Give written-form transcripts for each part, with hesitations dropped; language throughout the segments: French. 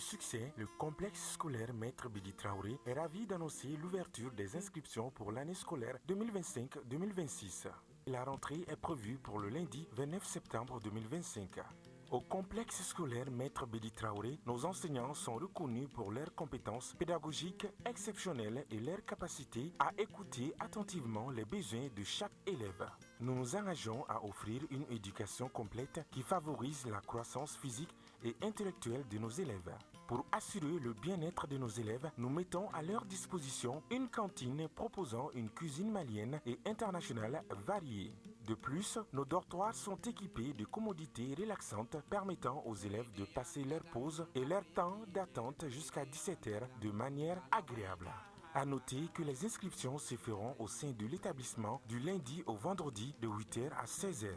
succès, le complexe scolaire Maître Bidi Traoré est ravi d'annoncer l'ouverture des inscriptions pour l'année scolaire 2025-2026. La rentrée est prévue pour le lundi 29 septembre 2025. Au complexe scolaire Maître Bidi Traoré, nos enseignants sont reconnus pour leurs compétences pédagogiques exceptionnelles et leur capacité à écouter attentivement les besoins de chaque élève. Nous nous engageons à offrir une éducation complète qui favorise la croissance physique et intellectuelle de nos élèves. Pour assurer le bien-être de nos élèves, nous mettons à leur disposition une cantine proposant une cuisine malienne et internationale variée. De plus, nos dortoirs sont équipés de commodités relaxantes permettant aux élèves de passer leur pause et leur temps d'attente jusqu'à 17h de manière agréable. À noter que les inscriptions se feront au sein de l'établissement du lundi au vendredi de 8h à 16h.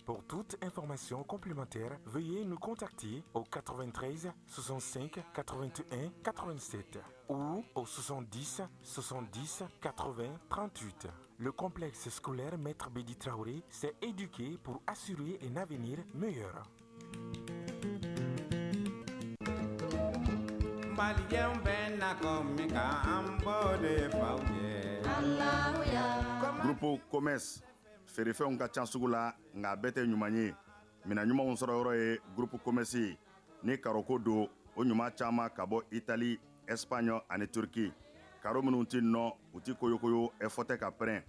Pour toute information complémentaire, veuillez nous contacter au 93 65 81 87 ou au 70 70 80 38. Le complexe scolaire Maître Bidi Traoré s'est éduqué pour assurer un avenir meilleur. Groupe Commerce feerefɛnw ka ca sugu la nka bɛɛ tɛ ɲuman ye mina ɲumanw sɔrɔ yɔrɔ ye groupe Commerce ye ni karoko don o ɲuman caman ka bɔ Italie, Espagne ani Turki. Karo minnu ti nɔ u ti koyokoyo ɛfɔ tɛ ka pɛrɛn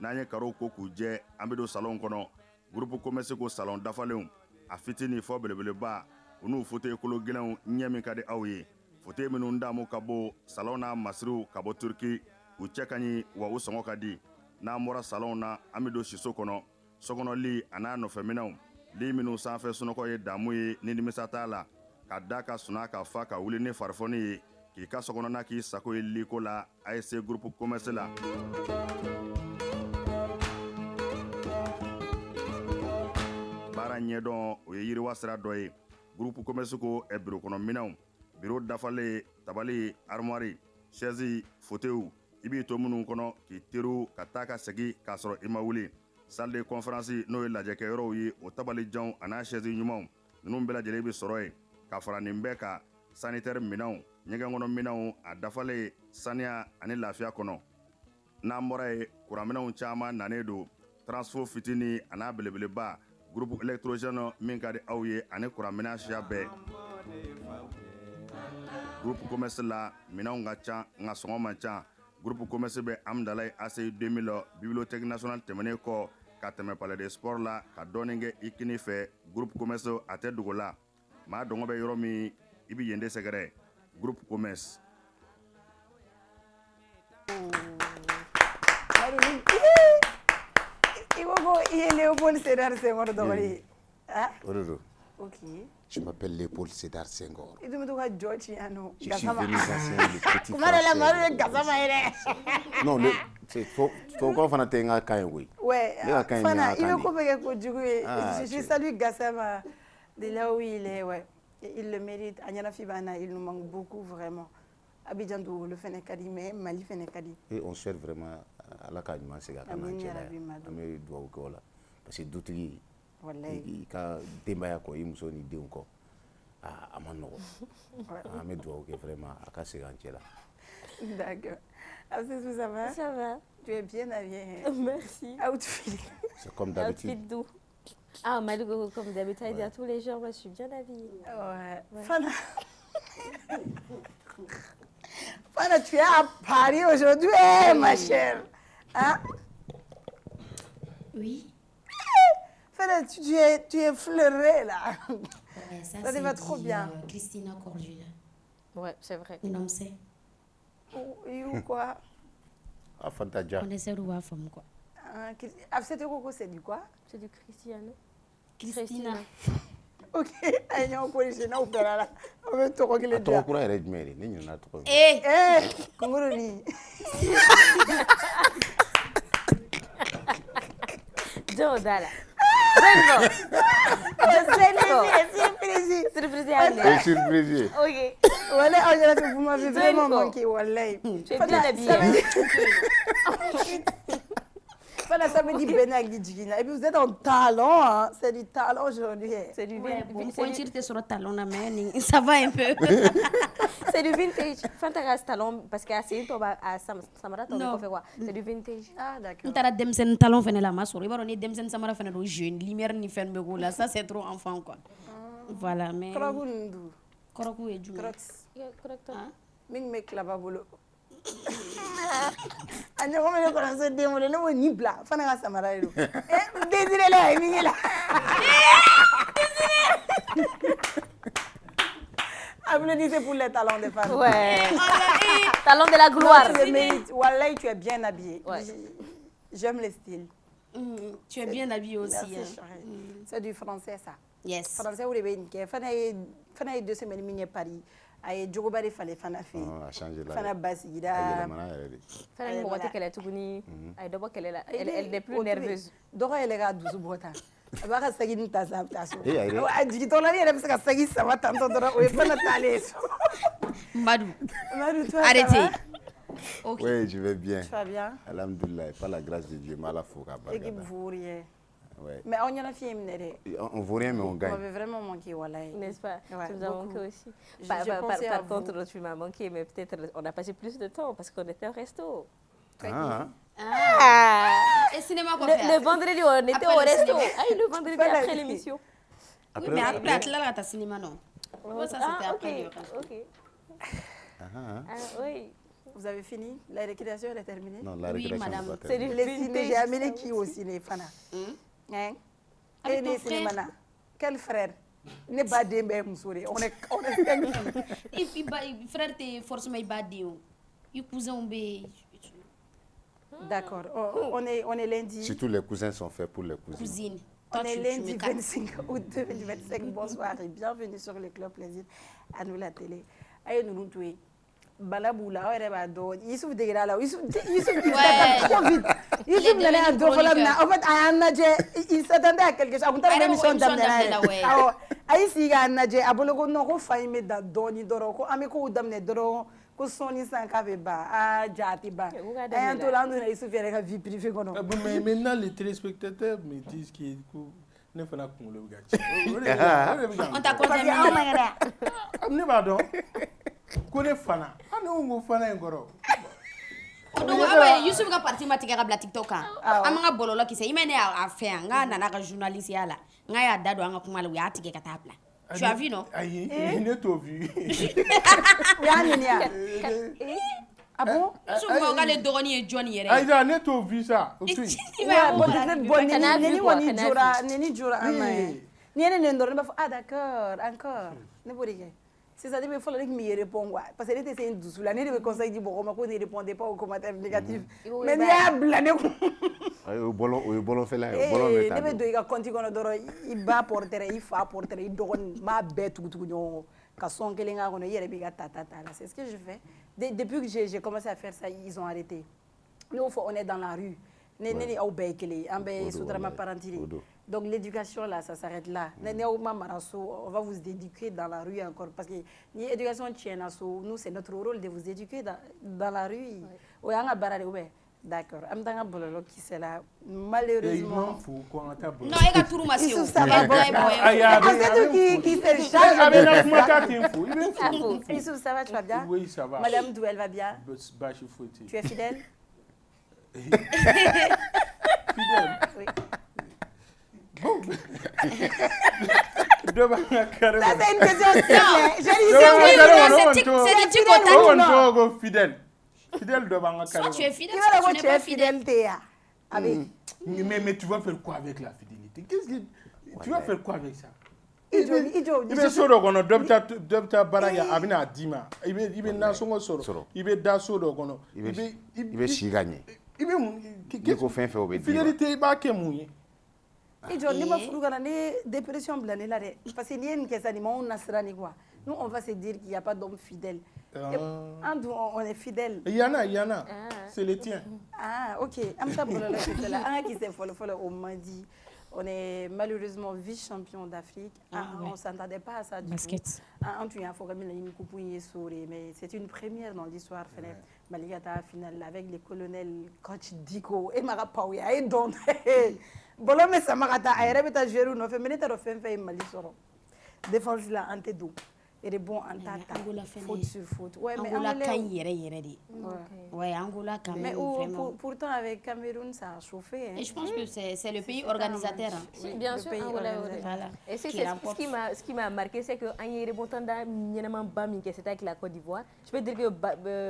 n'an ye karow ko k'u jɛ an bɛ don salon kɔnɔ groupe Commerce ko salon dafalenw a fitini fɔ belebeleba u n'u fauteuil kolo gɛlɛnw ɲɛ min ka di aw ye fauteuil minnu damu ka bon salon n'a masiriw ka bɔ Turki u cɛ ka ɲi wa u sɔngɔ ka di. N'an bɔra salon na an bɛ don siso kɔnɔ sokɔnɔ a n'a nɔfɛminɛw li minnu sanfɛ sunɔgɔ ye damu ye ni nimisa t'a la ka da ka suna ka fa ka wuli ni farifoni ye k'i ka sokɔnɔna k'i sago ye liko la ASC groupe Commerce la. Baara ɲɛdɔn o ye yiriwa sira dɔ ye groupe Commerce ko ɛ biro kɔnɔ minɛnw biro dafalen tabali armoire chaise fauteuil i b'i to minnu kɔnɔ k'i teriw ka taa ka segi k'a sɔrɔ i ma wuli salle de conférence n'o ye lajɛkɛyɔrɔw ye o tabalijanw a n'a chaise ɲumanw ninnu bɛɛ lajɛlen bɛ sɔrɔ yen ka fara nin bɛɛ kan sanitaire minɛnw ɲɛgɛn kɔnɔ minɛnw a dafalen saniya ani lafiya kɔnɔ n'an bɔra ye kuranminɛnw caman nanen don transfo fitini a n'a belebeleba groupe électrogène min ka di aw ye ani kuranminɛn siya bɛɛ. Groupe Commerce la minɛnw ka ca nka sɔngɔ man ca. Groupe Commerce bɛ Amdalaye ACI 2000 bibliothèque nationale tɛmɛnen kɔ ka tɛmɛ palais de sport la ka dɔɔnin kɛ i kini fɛ Groupe Commerce a tɛ dogo la maa dɔngɔ bɛ yɔrɔ min i bɛ yen de sɛgɛrɛ Groupe Commerce. I ko i ye Léopold Sédar Senghor dɔgɔnin ye. Ok. Je m'appelle Léopold Sédar Senghor. I dun bɛ to ka jɔ ci yan nɔ. Je suis venu d'enseigner le petit Kuma dɔ la maa bɛ gasama ye dɛ. Non, faut fana tɛ n ka kan ye koyi. Ouais. Ne ka kan ye Fana, ne ka i kan bɛ ko bɛ kɛ kojugu ye. Je tiɲɛ. salue Gassama de là où il est, ouais. Il le mérite. A ɲɛnafi b'an na, il nous manque beaucoup vraiment. Abidjan dugukolo fɛnɛ ka di mais Mali fɛnɛ ka di. Et on souhaite vraiment Ala ka ɲuman segin a kan n'an cɛla ye. An bɛ dugawu kɛ o la parce que dutigi i ka denbaya kɔ i muso ni denw kɔ a ma nɔgɔ. An bɛ dugawu kɛ vraiment a ka segin an cɛla. D'accord. Absesou, ça va? Ça va. Tu es bien habillée. Merci. Outfit. C'est comme d'habitude. Outfit doux. Ah, Malgo, comme d'habitude, il y a tous les jours, moi je suis bien habillée. Ouais. Fana. Fana, tu es à Paris aujourd'hui, ma chère. Hein? Oui. Fana, tu es fleurée là. Ouais, Ça te va trop bien. Christina Cordula. Ouais, c'est vrai. Un homme c'est. Ou quoi? Ah, Fantaja. On essaie de voir femme quoi. Absete Coco, c'est du quoi? C'est du Cristiano. Christina. Ok, aïe, on peut les gens là. On veut te regarder. A tɔgɔ kura yɛrɛ jumɛn de ne ɲinɛna tɔgɔ. Kongoroni. Dala. Surprise. Ok. Voilà, vous m'avez vraiment manqué. Wallahi. Tu es bien habillée. Voilà, ça me dit Benak Djigina. Et puis vous êtes en talent, hein. C'est du talent aujourd'hui. C'est du talent, ça va un peu. C'est du vintage. Fantara talon parce que c'est toi à Samara c'est du vintage. Ah d'accord. On t'a demsen talon fene la masoro. Iba ni demsen Samara fene do jeune, lumière ni fene be là, ça c'est trop enfant quoi. Voilà mais Koroku et Djou. Correct. Ming me klaba bolo. Anya ko me ko na se demo le no ni bla fana ga Samara ro. Désiré là mi là. Applaudissez pour les talents des femmes. Ouais. Talent de la gloire. Tu le mérites. Wallahi, tu es bien habillée. Ouais. J'aime le style. Tu es bien habillée aussi. Merci, c'est du français ça. Yes. Français ou les bénis. Fana 2 semaines mini Paris. Aye jogobari fallait fana fait. a changé là. Fana basira. Fana une boîte qu'elle a tout gagné. Aye d'abord qu'elle est elle est plus nerveuse. Dora elle est douze boîte. Abaka sagi ni taza taso. Ajigi tola ni elle se ka sagi sama tanto dora o fana taleso. Madou, toi arrêtez. Okay. Oui, je vais bien. Tu vas bien? Alhamdoulilah, par la grâce de Dieu, mala fouka bargada. Équipe vaurien. Ouais. Mais on y en a fait une. On vaut rien mais on gagne. On avait vraiment manqué wallahi. N'est-ce pas? Ouais, tu nous as manqué aussi. Par contre, tu m'as manqué mais peut-être on a passé plus de temps parce qu'on était au resto. Et cinéma quoi faire? Le vendredi on était au resto. Le vendredi après l'émission. Oui, mais après là tu cinéma non. Ça c'était après. OK. Oui. Vous avez fini? La récréation elle est terminée? Non, la récréation madame. C'est du ciné. J'ai amené qui au ciné, Fana? Hein? Avec ton frère? Quel frère? Ne pas d'aimer Moussouri. On est 5 filles. Et puis frère t'es forcément badéo. Il cousin bé. D'accord. On est lundi. Surtout les cousins sont faits pour les cousines. On est lundi 25 août 2025. Bonsoir et bienvenue sur le Club Plaisir à nous la télé. Aïe nous touer. Balaboula, on est là dedans. Youssouf dégueulasse là. Youssouf trop vite. Youssouf n'allait à deux fois là. En fait, il s'attendait à quelque chose. On t'a même son d'amener. Aïe si a nadje, abologo non ko faime da doni doro ko ameko d'amener doro ko soni sans kaveba. Ah jati ba. Aïe tout là nous Youssouf il a vie privée kono. Mais maintenant les téléspectateurs me disent qu'il ne faut pas qu'on le regarde. On t'a contaminé. Ne pardon. Kone fana anu ngo fana ngoro donc awa Youssouf ka parti matika ka bla TikTok amanga bololo kise imene a fait nga nana ka journaliste yala nga ya dado anga kuma le ya tike ka tabla tu as vu non ayi ne to vu ya nenia ah bon Youssouf ko ka le dogoni e Johnny yere ayi ne to vu ça neni jura amay nene ndoro ba ah d'accord encore ne borike. C'est ça, il faut que je réponde. Parce que c'était une douce. L'année de conseil dit bon, ne répondait pas aux commentaires négatifs. Mais il y a blané. Au bolon fait là. Il doit continuer il va porter, il faut apporter, il doit ma bête tout tout. Kasson kelinga kono yere biga tata. C'est ce que je fais. Depuis que j'ai commencé à faire ça, ils ont arrêté. Nous on est dans la rue. Donc l'éducation là, ça s'arrête là. On va vous éduquer dans la rue encore. Parce que l'éducation tient à nous, c'est notre rôle de vous éduquer dans la rue. D'accord. Qui c'est là. Malheureusement. Non, il y a tout qui se ça va, tu vas bien? Oui, ça va. Madame Dou, elle va bien? Tu es fidèle? Fidèle. Oui. Ça c'est une question simple. Fidèle. Fidèle devant un carré. Tu es fidèle. Tu es fidèle. Mais tu vas faire quoi avec la fidélité? Tu vas faire quoi avec ça? Il be soro kono dobta baraga abina dima ibe nasongo soro ibe da soro kono ibe shiganye ibe ko fen fe obe fidélité ba ke munye ijo ni ma furu kana ni dépression blane la de parce que ni en kesa ni mon nasrani quoi nous on va se dire qu'il y a pas d'homme fidèle on est fidèle il y en a c'est le tien ah OK amta bolala c'est là un qui s'est follow on m'a dit On est malheureusement vice-champion d'Afrique. On ne s'attendait pas à ça du tout. Mais c'est une première dans l'histoire. Maligata finale avec les colonels coach Diko et Marapauya et donc Bolome Samarata a répété Jérôme no fait minute de fait Mali soro. Défense là ante do. Et bon en tata. Faute sur faute. Ouais mais Angola kan yere di. Ouais Angola quand même. Mais pourtant avec Cameroun ça a chauffé. Et je pense que c'est le pays organisateur. Oui, bien sûr Angola. Et c'est ce qui m'a marqué, c'est que en yere bon temps da ñenema bam que c'était avec la Côte d'Ivoire. Je peux dire que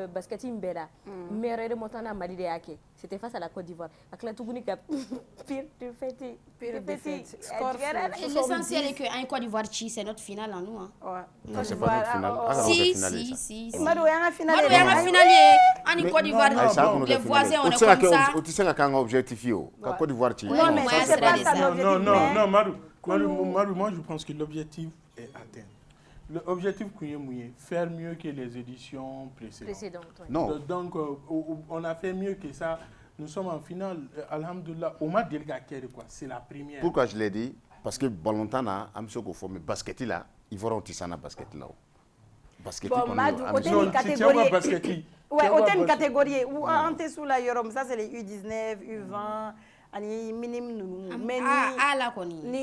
basket Mbeda meilleur remontant na Mali de Ake. C'était face à la Côte d'Ivoire. Avec la Touguni cap pire défaite. L'essentiel est que en Côte d'Ivoire c'est notre finale en nous hein. Ouais. Non, c'est pas notre finale. Si. Madou yanga finale. En Côte d'Ivoire, les voisins on est comme ça. Tu sais qu'un objectif yo, la Côte d'Ivoire tu. Non mais c'est pas ça l'objectif. Non, Madou, moi je pense que l'objectif est atteint. L'objectif c'est faire mieux que les éditions précédentes. Non. Donc on a fait mieux que ça. Nous sommes en finale. Alhamdoulilah, au moins quoi, c'est la première. Pourquoi je l'ai dit? Parce que Balontana, amso ko formé basket là, ils vont tisana basket là. Basket bon, Madou, une catégorie. Ouais, autant une catégorie où on est sous la Yorom, ça c'est les U19, U20, ani minimum nous. Mais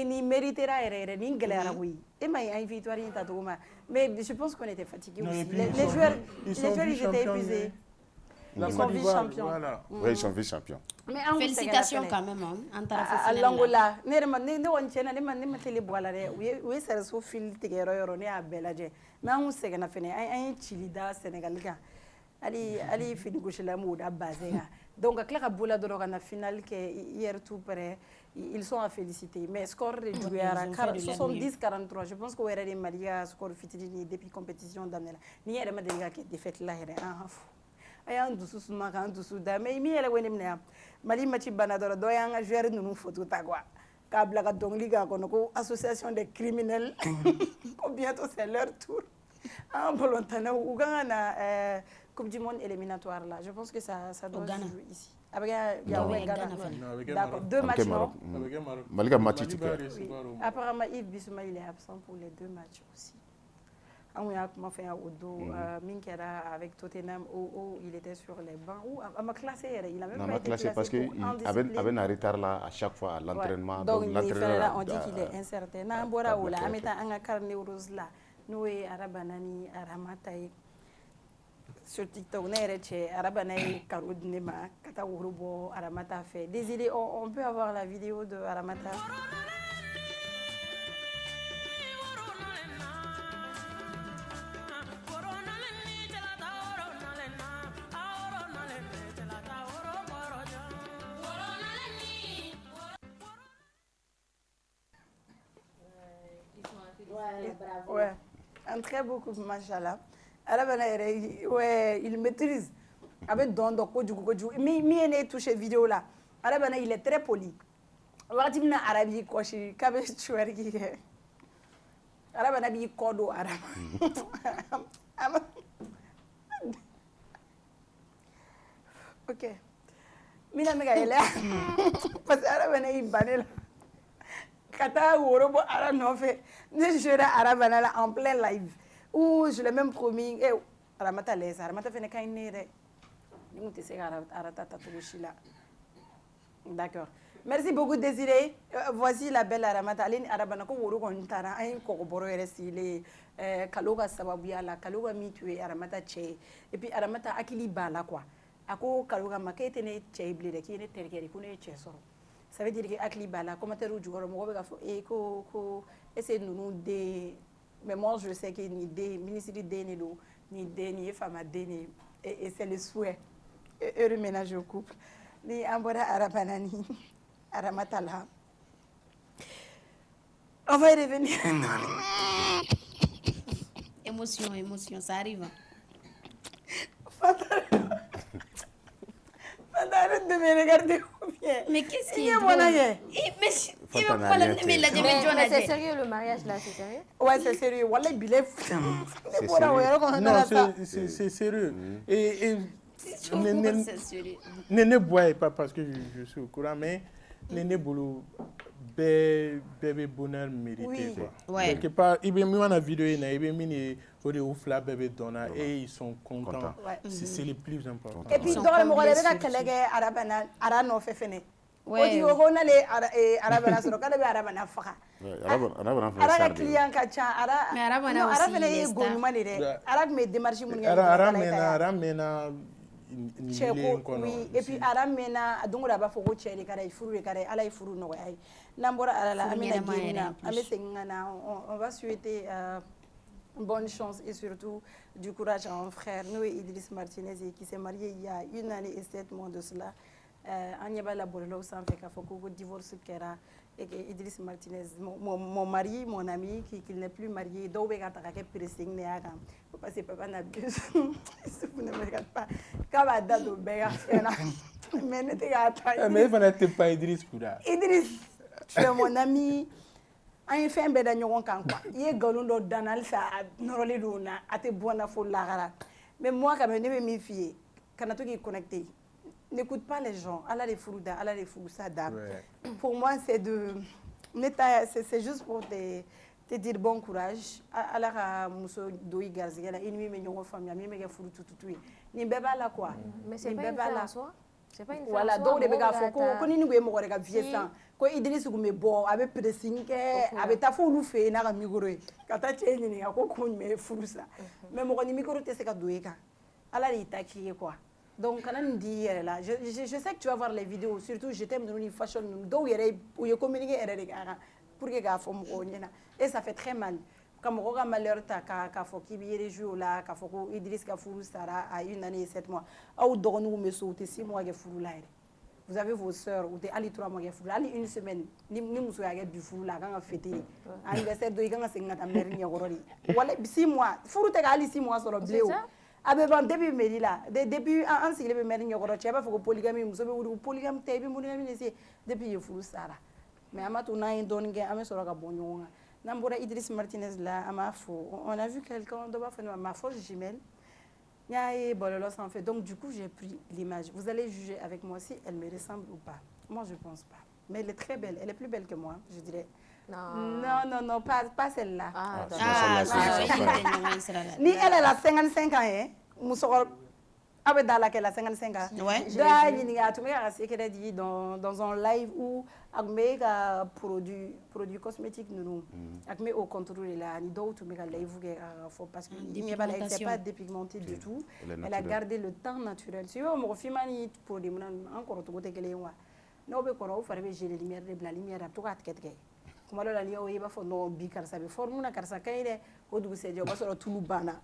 ni méritera ni galère oui. Et mais une victoire in tatoma. Mais je pense qu'on était fatigués aussi. Les joueurs ils étaient épuisés. Ils sont vice-champions. Voilà. Oui, ils sont vice-champions. Félicitations quand même à l'Angola. Ne on tienne ne télé boala re. Oui ça so fil tigero yoro ne abelaje. Mais on se gana fene ay Chilida Sénégal ga. Ali fini goshela mo da bazenga. Donc akla ka bola do na finale que hier tout près ils sont à féliciter. Mais score réduit à 70-43. Je pense qu'on est Malia score fitini depuis compétition d'Amela. Ni era madega que défaite là here ayan dusu suma kan dusu da mais mi yele woni mna Mali machi banadoro do yanga joueur nunu photo tagwa ka blaga dongli ga kono ko association des criminels ko bientôt c'est leur tour en volontana ou gana coupe du monde éliminatoire là je pense que ça doit jouer ici avec Ghana. D'accord, 2 matchs non. Malika match apparemment Yves Bissouma il est absent pour les 2 matchs aussi. On a fait un Odo, Minkera avec Tottenham où il était sur les bancs. On m'a classé, il a même pas été classé parce qu'il avait un retard là à chaque fois à l'entraînement. Donc l'entraîneur on dit qu'il est incertain. Nambora ou là, ameta anga carne rose là. Nous arabanani aramatai sur TikTok nereche arabanai karudnema kata urubo aramata fait. Désolé, on peut avoir la vidéo de Aramata. Ouais, un très beau coup, machallah. Ouais, il maîtrise. Avec don mais il touché vidéo là. Il est très poli. Watimna arabi koshi kabe chuergi. Arabana bi kodo arab. OK. Mina mega ele. Parce que arabana ibanela. Kata worobo ara no fait. Je serai arabana en plein live. Ou je l'ai même promis aramata les aramata fait ne nere. Nous te sais arata tatushila. D'accord. Merci beaucoup Désiré. Voici la belle Aramata. Aline Arabana ko woro ko ntara ay ko boro resile kaloga sababu ya la kaloga mitue Aramata che et puis Aramata akili bala quoi. Ako kaloga makete ne che blede ki ne terkeri ko ne che soro. Ça veut dire que akili bala commentaire ou jugoro mo be fo e ko essayer nous de mais moi je sais que ni de ministre de ni femme de et c'est le souhait heureux ménage au couple. Ni ambora Arabanani Aramatala. On va y revenir. Émotion, ça arrive. Arrête de me regarder ou bien. Mais qu'est-ce qu'il y a mon aïe? Mais c'est sérieux le mariage là, c'est sérieux? Ouais, c'est sérieux. Wallah, billet. Non, c'est sérieux. Et ne bois pas parce que je suis au courant, mais ne bolo bébé bonheur mérité quoi. Ouais. Quelque part, il y a une vidéo il y a mini au flat bébé donna et ils sont contents. C'est le plus important. Et puis dans le moral avec collègue arano fefene. Ouais. On a les arabana sur quand les arabana faka. Arabe client kacha arabe fene goyuma de arabe me démarche mun arabe mena oui, et puis arabe mena donc là bas faut que les cara furu les cara ala furu no ay nambora ala amena gina amesengana on va souhaiter bonne chance et surtout du courage à un frère nous et Idriss Martinez qui s'est marié il y a 1 année et 7 mois de cela Agnaba la bololo sans fait qu'à faut que divorce kera et que Idriss Martinez mon mari mon ami qui n'est plus marié donc il a attaqué pressing ne aga parce que papa n'a plus vous ne me regardez pas quand va date au béga mais ne te gâte mais il n'était pas Idriss Kouda Idriss tu es mon ami an fait un beda ɲɔgɔn kan quoi il est galon do danal sa nɔrɔlen do na a tɛ bɔ na fo lagara mais moi quand même ne bɛ min f'i ye kana to k'i connecté n'écoute pas les gens ala de furu da ala de furu sa da pour moi c'est de c'est juste pour te dire bon courage ala ka muso do i garisɛgɛ la i ni min bɛ ɲɔgɔn faamuya min bɛ kɛ furu tututu ye nin bɛɛ b'a la quoi mais c'est pas une fin en soi. Voilà, donc de bega fo ko ni ngwe mo rega vie san ko Idriss ku me bo abe pressing ke abe ta fo lu fe na ga micro e kata che ni nga ko ko me furusa mais mo ni micro te se ka doeka ala ri ta ki quoi donc kana ndi là je sais que tu vas voir les vidéos surtout je t'aime nous fashion nous do yere ou ye communiquer erreur ga pour que ga fo mo nyina et ça fait très mal comme on a malheur ta ka fo ki bi rejo la ka fo ko Idriss ka furu sara à 1 année et 7 mois au dogonu me sauter 6 mois ke furu la vous avez vos sœurs ou des ali 3 mois ke furu ali 1 semaine ni muso ya ke du furu la kan fêter anniversaire do kan senga ta mère ni gorori wala 6 mois furu te ali 6 mois solo bleu abe ban depuis meri la depuis en sigile be mère ni gorori cheba fo ko polygamie muso be wuri polygame te bi monogamy ne se depuis ye furu sara mais amatu na indon ke ame solo ka bonyo Nambora Idriss Martinez là à ma faux. On a vu quelqu'un de ma fausse jumelle. Donc du coup j'ai pris l'image. Vous allez juger avec moi si elle me ressemble ou pas. Moi je pense pas. Mais elle est très belle. Elle est plus belle que moi, je dirais. Non, pas celle-là. Ni elle a 55 ans, hein. Avec dans laquelle a 55 ans. Dans un live où avec produits cosmétiques nous avec au contrôle là ni d'autres mais live parce que c'est pas dépigmenté du tout. Elle a gardé le teint naturel. Si on me refait mani produit encore tout côté que les moi. Non be koro faire j'ai les lumières de la lumière à tout à tête. Comme là ni o yeba fo no bi karsa be formuna karsa kayde o du se joba so tulu bana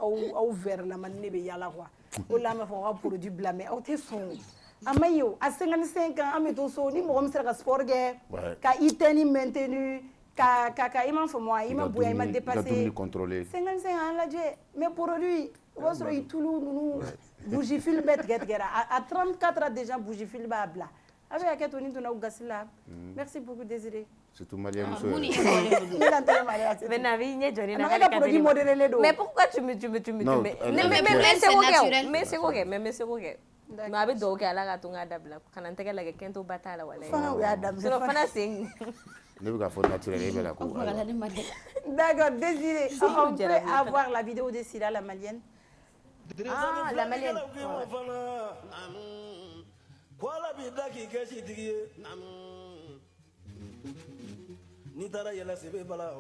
au vers la manne be yala quoi. O la ma fo produit blâmer au te son amayo à 55 ans ameto so ni mo msera ka sport ge ka iteni maintenu ka ima fo moi ima boya ima dépasser 55 ans la je mais produit o so itulu nous bougie fil bet get gera à 34 ans déjà bougie fil ba bla avec à ketoni to na ugasila merci beaucoup Désiré surtout Malien muso mais pourquoi tu me mais c'est OK mais avec donc ala ka tunga dabla kana nteke la kento batala wala so fana sing ne be ka fo naturel e be la ko d'accord Désiré on peut avoir la vidéo de Sila la malienne la malienne Kuala bidaki keshi tigiye ni tara yela sebe bala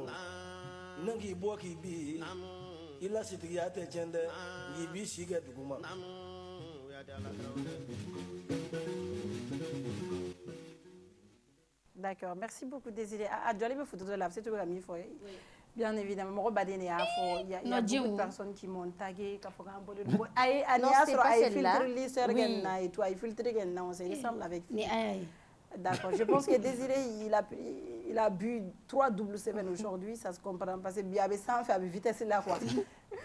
nangi boki bi ila sitigi ate chende yibi shige duguma D'accord, merci beaucoup Désiré. À Djoli me photo de la c'est tout la mi foi. Bien évidemment, mon badene a fo il y a beaucoup de personnes qui m'ont tagué ka fo gambo de ay ania sur ay filtre li sergen na et toi ay filtre gen na on se ressemble avec D'accord, je pense que Désiré il a bu 3 double 7 aujourd'hui, ça se comprend parce que bien sans faire vitesse là quoi.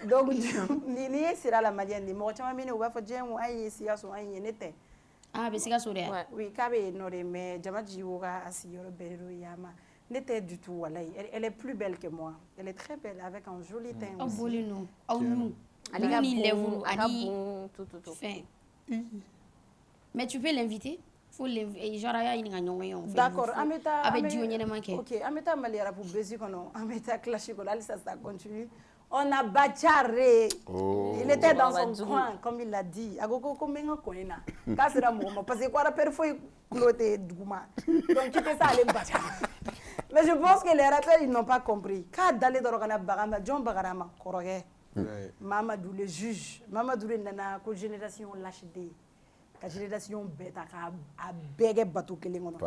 Donc ni sera la malienne ni mo chama mine wa fo jen ay siya so ay yenete. Ah be siga so de. Oui, kabe no de mais jamaji woga asiyoro bero yama. N'était du tout, elle est plus belle que moi. Elle est très belle, avec un joli teint aussi. Mais tu peux l'inviter? D'accord, ok, Ameta Maliara pour Bézikono, Ameta Clashikola, ça continue. On a Bacharé. Il était dans son coin, comme il l'a dit. Agoko Komenga Koena. Kassera Momo, parce que quoi, la perfouille cloté Douma. Donc, tu peux ça aller Bacharé. Mais je pense que les rappeurs, ils n'ont pas compris. Quand d'aller dans le Bagama, John Bagarama, Koroge, Mamadou le juge, Mamadou le nana, ko génération lâche des. La génération bête a bégué bateau que les monos.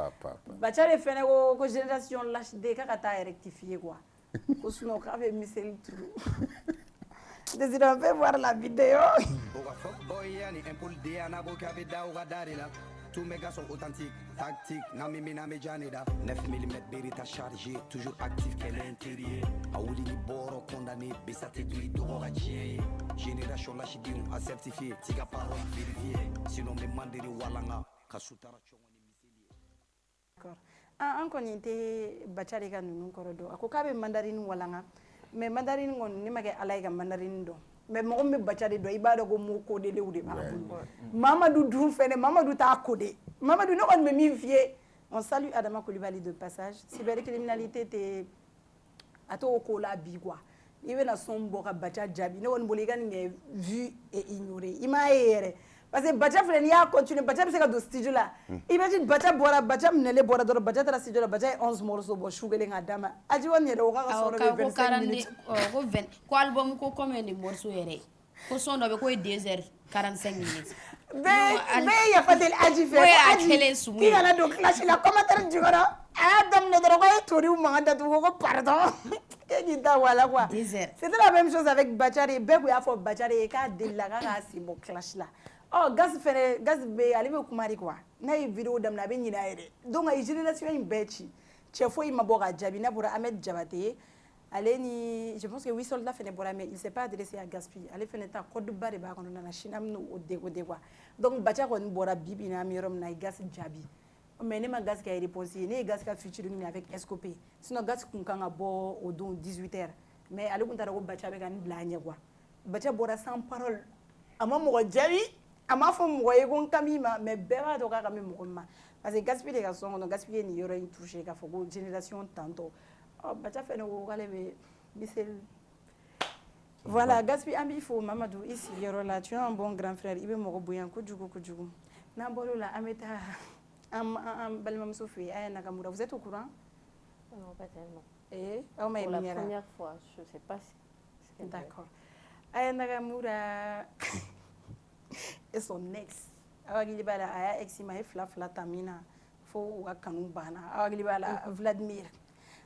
Bacharé fait ko génération lâche des, kaka rectifier quoi. Sinon, quand même, Michel tout. Désolé, on peut voir la vidéo. Tous mes gars sont authentiques, tactiques, Nami Minami Janeda. 9 mm Berita chargé, toujours actif qu'elle est intérieure. Aouli ni Boro condamné, Bessate Dui Dorogatien. Génération Lachidion a certifié, Tiga Parole vérifié. Sinon, mes mandiri Walanga, Kasutara Chongoni Miseli. D'accord. An kɔni tɛ Bacari ka ninnu kɔrɔ dɔn a ko k'a bɛ mandarini walanga mais mandarini kɔni ne ma kɛ ala ye ka mandarini dɔn mais mɔgɔ min bɛ Bacari dɔn i b'a dɔn ko mots codés de b'a bolo Mamadou dun fɛnɛ Mamadou t'a codé Mamadou ne kɔni bɛ min f'i ye on salue Adama Coulibaly de passage cybercriminalité tɛ a t'o ko la bi quoi i bɛna son bɔ ka Baca jaabi ne kɔni bolo i ka nin kɛ vu et ignoré i m'a ye yɛrɛ parce que Baca filɛ n'i y'a continuer Baca bɛ se ka don studio la imagine Baca bɔra Baca minɛlen bɔra dɔrɔn Baca taara studio la Baca ye 11 morceaux bɔ su kelen k'a d'a ma Aji Wani yɛrɛ o k'a ka sɔrɔ bɛ 25 minutes ko album ko combien de morceaux yɛrɛ ko son dɔ bɛ ko ye 2h45 minutes bɛɛ yafa deli Aji fɛ Aji k'i kana don clash la commentaire jukɔrɔ a y'a daminɛ dɔrɔn ko a ye toriw mankan datugu ko pardon k'e k'i da wala quoi c'était la même chose avec Bacari bɛɛ tun y'a fɔ Bacari ye k'a delila k'a k'a sen bɔ clash la Gaz fɛnɛ Gaz bɛ ale bɛ kuma de quoi n'a ye vidéo daminɛ a bɛ ɲinɛ a yɛrɛ donc a ye génération in bɛɛ ci cɛ foyi ma bɔ ka jaabi n'a bɔra Ahmed Jabate ye ale ni je pense que oui soldat fɛnɛ bɔra mais il s'est pas adressé à Gaspi ale fɛnɛ ta code ba de b'a kɔnɔna na Chine an bɛna o décoder quoi donc Baca kɔni bɔra bi bi in na an bɛ yɔrɔ min na a ye Gas jaabi mais ne ma Gas ka réponse ye ne ye Gas ka featuring avec Escopé sinon Gas kun kan ka bɔ o don 18h mais ale kun t'a dɔn ko Baca bɛ ka nin bila a ɲɛ quoi Baca bɔra sans parole a ma mɔgɔ jaabi a m'a fɔ mɔgɔ ye ko n ka min ma mais bɛɛ b'a dɔn k'a ka min mɔgɔ min ma parce que Gaspi de ka son kɔnɔ Gaspi ye nin yɔrɔ in touché k'a fɔ ko génération tantɔ Baca fɛnɛ ko k'ale bɛ Michel voilà Gaspi an b'i fo Mamadou i sigiyɔrɔ la tu es un bon grand frère i bɛ mɔgɔ bonya kojugu kojugu n'an bɔr'o la an bɛ taa an balimamuso fɛ yen Aya Nakamura vous êtes au courant? Non, pas tellement. Aw ma ye Pour la min yɛrɛ première fois, je sais pas si d'accord Aya Nakamura et son ex aw hakili b'a la a y'a ex ma a ye fila ta min na fo u ka kanu banna aw hakili b'a la Vladimir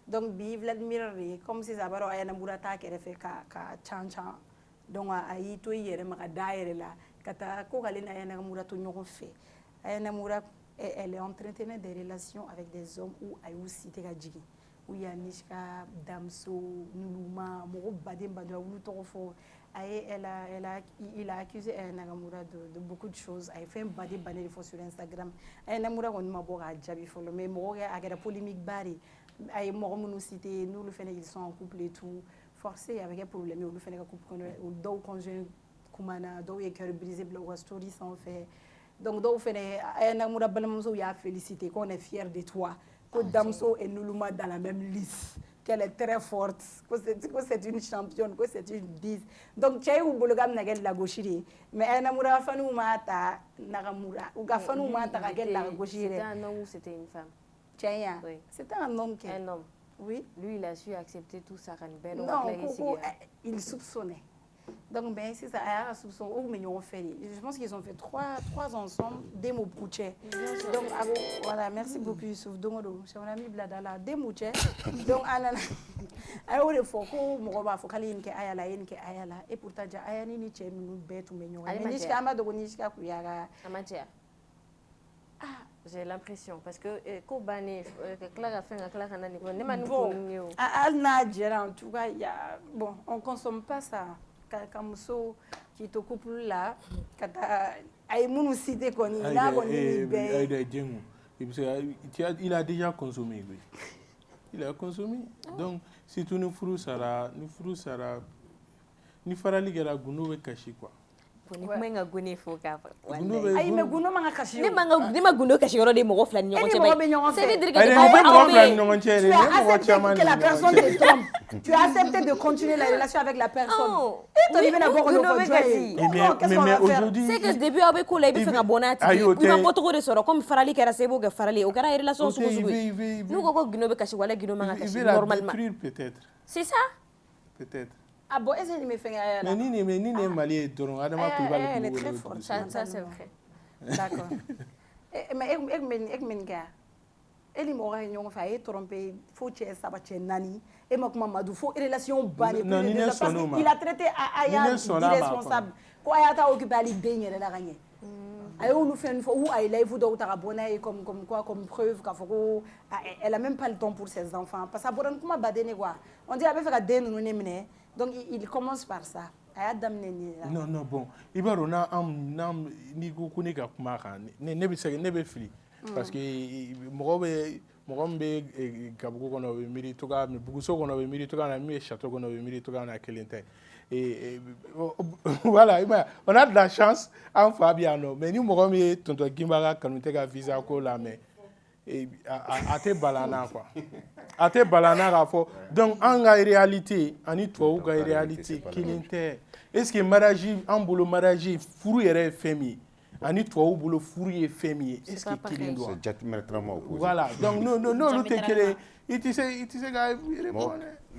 donc bi Vladimir de ye comme sisan a b'a dɔn Aya Nakamura t'a kɛrɛfɛ ka can donc a y'i to i yɛrɛ ma ka da a yɛrɛ la ka taa ko k'ale ni Aya Nakamura to ɲɔgɔn fɛ Aya Nakamura elle est entretenue des relations avec des hommes où a y'u cité ka jigin où il y a Nishka Damso Nuluma mɔgɔ baden baden a y'olu tɔgɔ fɔ il a accusé Aya Nakamura de beaucoup de choses a ye fɛn baden baden de fɔ sur Instagram Aya Nakamura kɔni ma bɔ k'a jaabi fɔlɔ mais mɔgɔ a kɛra polémique ba de a ye mɔgɔ minnu cité n'olu fɛnɛ ils sont en couple et tout forcé a bɛ kɛ problème ye olu fɛnɛ ka couple kɔnɔ dɔw conjoint kumana dɔw ye cœur brisé bila u ka story sanfɛ donc dɔw fɛnɛ Aya Nakamura balimamusow y'a félicité qu'on est fier de toi ko Damso et Nuluma dans la même liste qu'elle est très forte ko c'est une championne ko c'est une 10 donc cɛ y'u bolo k'a bɛna kɛ lagosi de ye mais Aya Nakamura faniw m'a ta Nakamura u ka faniw m'a ta ka kɛ lagosi yɛrɛ c'était un homme ou c'était une femme? Tiens ya Oui. c'était un homme qui Un homme. Oui. Lui, il a su accepter tout ça. Non, il soupçonnait. Donc, ben, c'est ça, il a soupçonné. Je pense qu'ils ont fait trois ensemble, des mots pouchés. Donc, voilà, merci beaucoup, Youssouf. Donc, c'est mon ami Bladala, des mots pouchés. Donc, il faut que Ayala. Et pourtant, Ayala ni tche nous bête ou mignon. Mais ni chama de Nishka Kuyaga. J'ai l'impression parce que Kobane, Clara fait un Clara n'a pas bon. À Nadja, en tout cas, bon, on consomme pas ça. Comme ça, qui te coupe là, il a déjà consommé. Il a consommé. Donc, si tu nous frous, ni farali gara guno be kashi quoi. Ni kuma nga gune fo ka ay me guno manga kashi ni ma guno kashi yoro de mo fla ni ñongo c'est veut dire que la personne te trompe. Tu as accepté de continuer la relation avec la personne. Toi il vient d'abord mais aujourd'hui c'est que début avec ko la bi fanga bonati il va pas trop de soro comme farali kera sebo ga farali o kara relation sugu sugu nous ko guno be kashi wala guno manga kashi normalement peut-être c'est ça peut-être. Ah bon, est-ce que tu me fais un mais ni Mali dron adama elle est très forte, ça c'est vrai. D'accord. Mais ek gars. Elle m'aura ñongo fa e trompé, faut que ça va nani et moi comme Madou faut relation banne il a traité Aya irresponsable. Ko Aya ta occupé ali beigner la gagner. Ayo nous fait une fois où elle est vous doit abonner comme quoi comme preuve qu'a faut elle a même pas le temps pour ses enfants parce que boran kuma badene quoi. On dit avait fait des nous nemene. Donc il commence par ça. Non bon. Ibaro na am ni ko kuni ka kuma kan ne be fili parce que mo be gabugo kono be miri to ga me buguso kono be miri to ga na mi château kono be miri to ga na kelente et voilà on a de la chance en Fabiano mais ni mo be tonto Gimbara kanute ga visa ko la mais ate balana quoi ate balana rafo donc en réalité ani to ga réalité kilinte est-ce que mariage en bolo mariage furu yere femi ani to bolo furu ye femi est-ce que kilindo c'est diamétralement opposé voilà donc non le tekele it is ga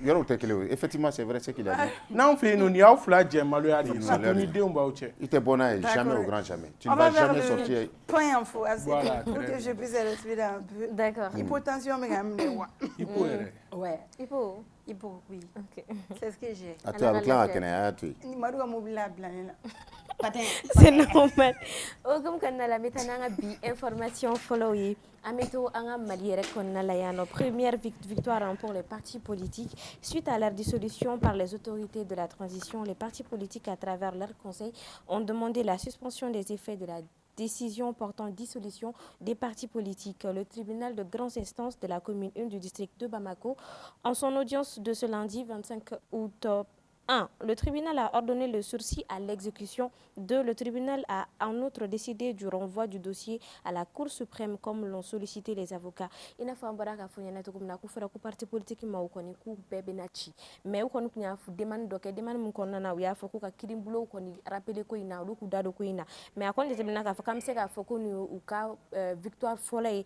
yoro tekele effectivement c'est vrai ce qu'il a dit non fait non ya fla jemalo ya ni ça ni de on ba oche il était bon jamais au grand jamais tu ne vas jamais sortir point info pour que je puisse respirer un peu. D'accord. Hypotension mais ouais hypo oui. OK. C'est ce que j'ai. Attends avec la kenaya tu Madou mobila blanela. C'est normal. Comme quand la métananga bi information follow yi ameto anga maliere konna la yano première victoire pour les partis politiques suite à leur dissolution par les autorités de la transition. Les partis politiques à travers leur conseil ont demandé la suspension des effets de la décision portant dissolution des partis politiques. Le tribunal de grande instance de la commune 1 du district de Bamako, en son audience de ce lundi 25 août 1. Le tribunal a ordonné le sursis à l'exécution. 2. Le tribunal a en outre décidé du renvoi du dossier à la Cour suprême comme l'ont sollicité les avocats. Il n'a pas de parti politique mais on demande victoire folle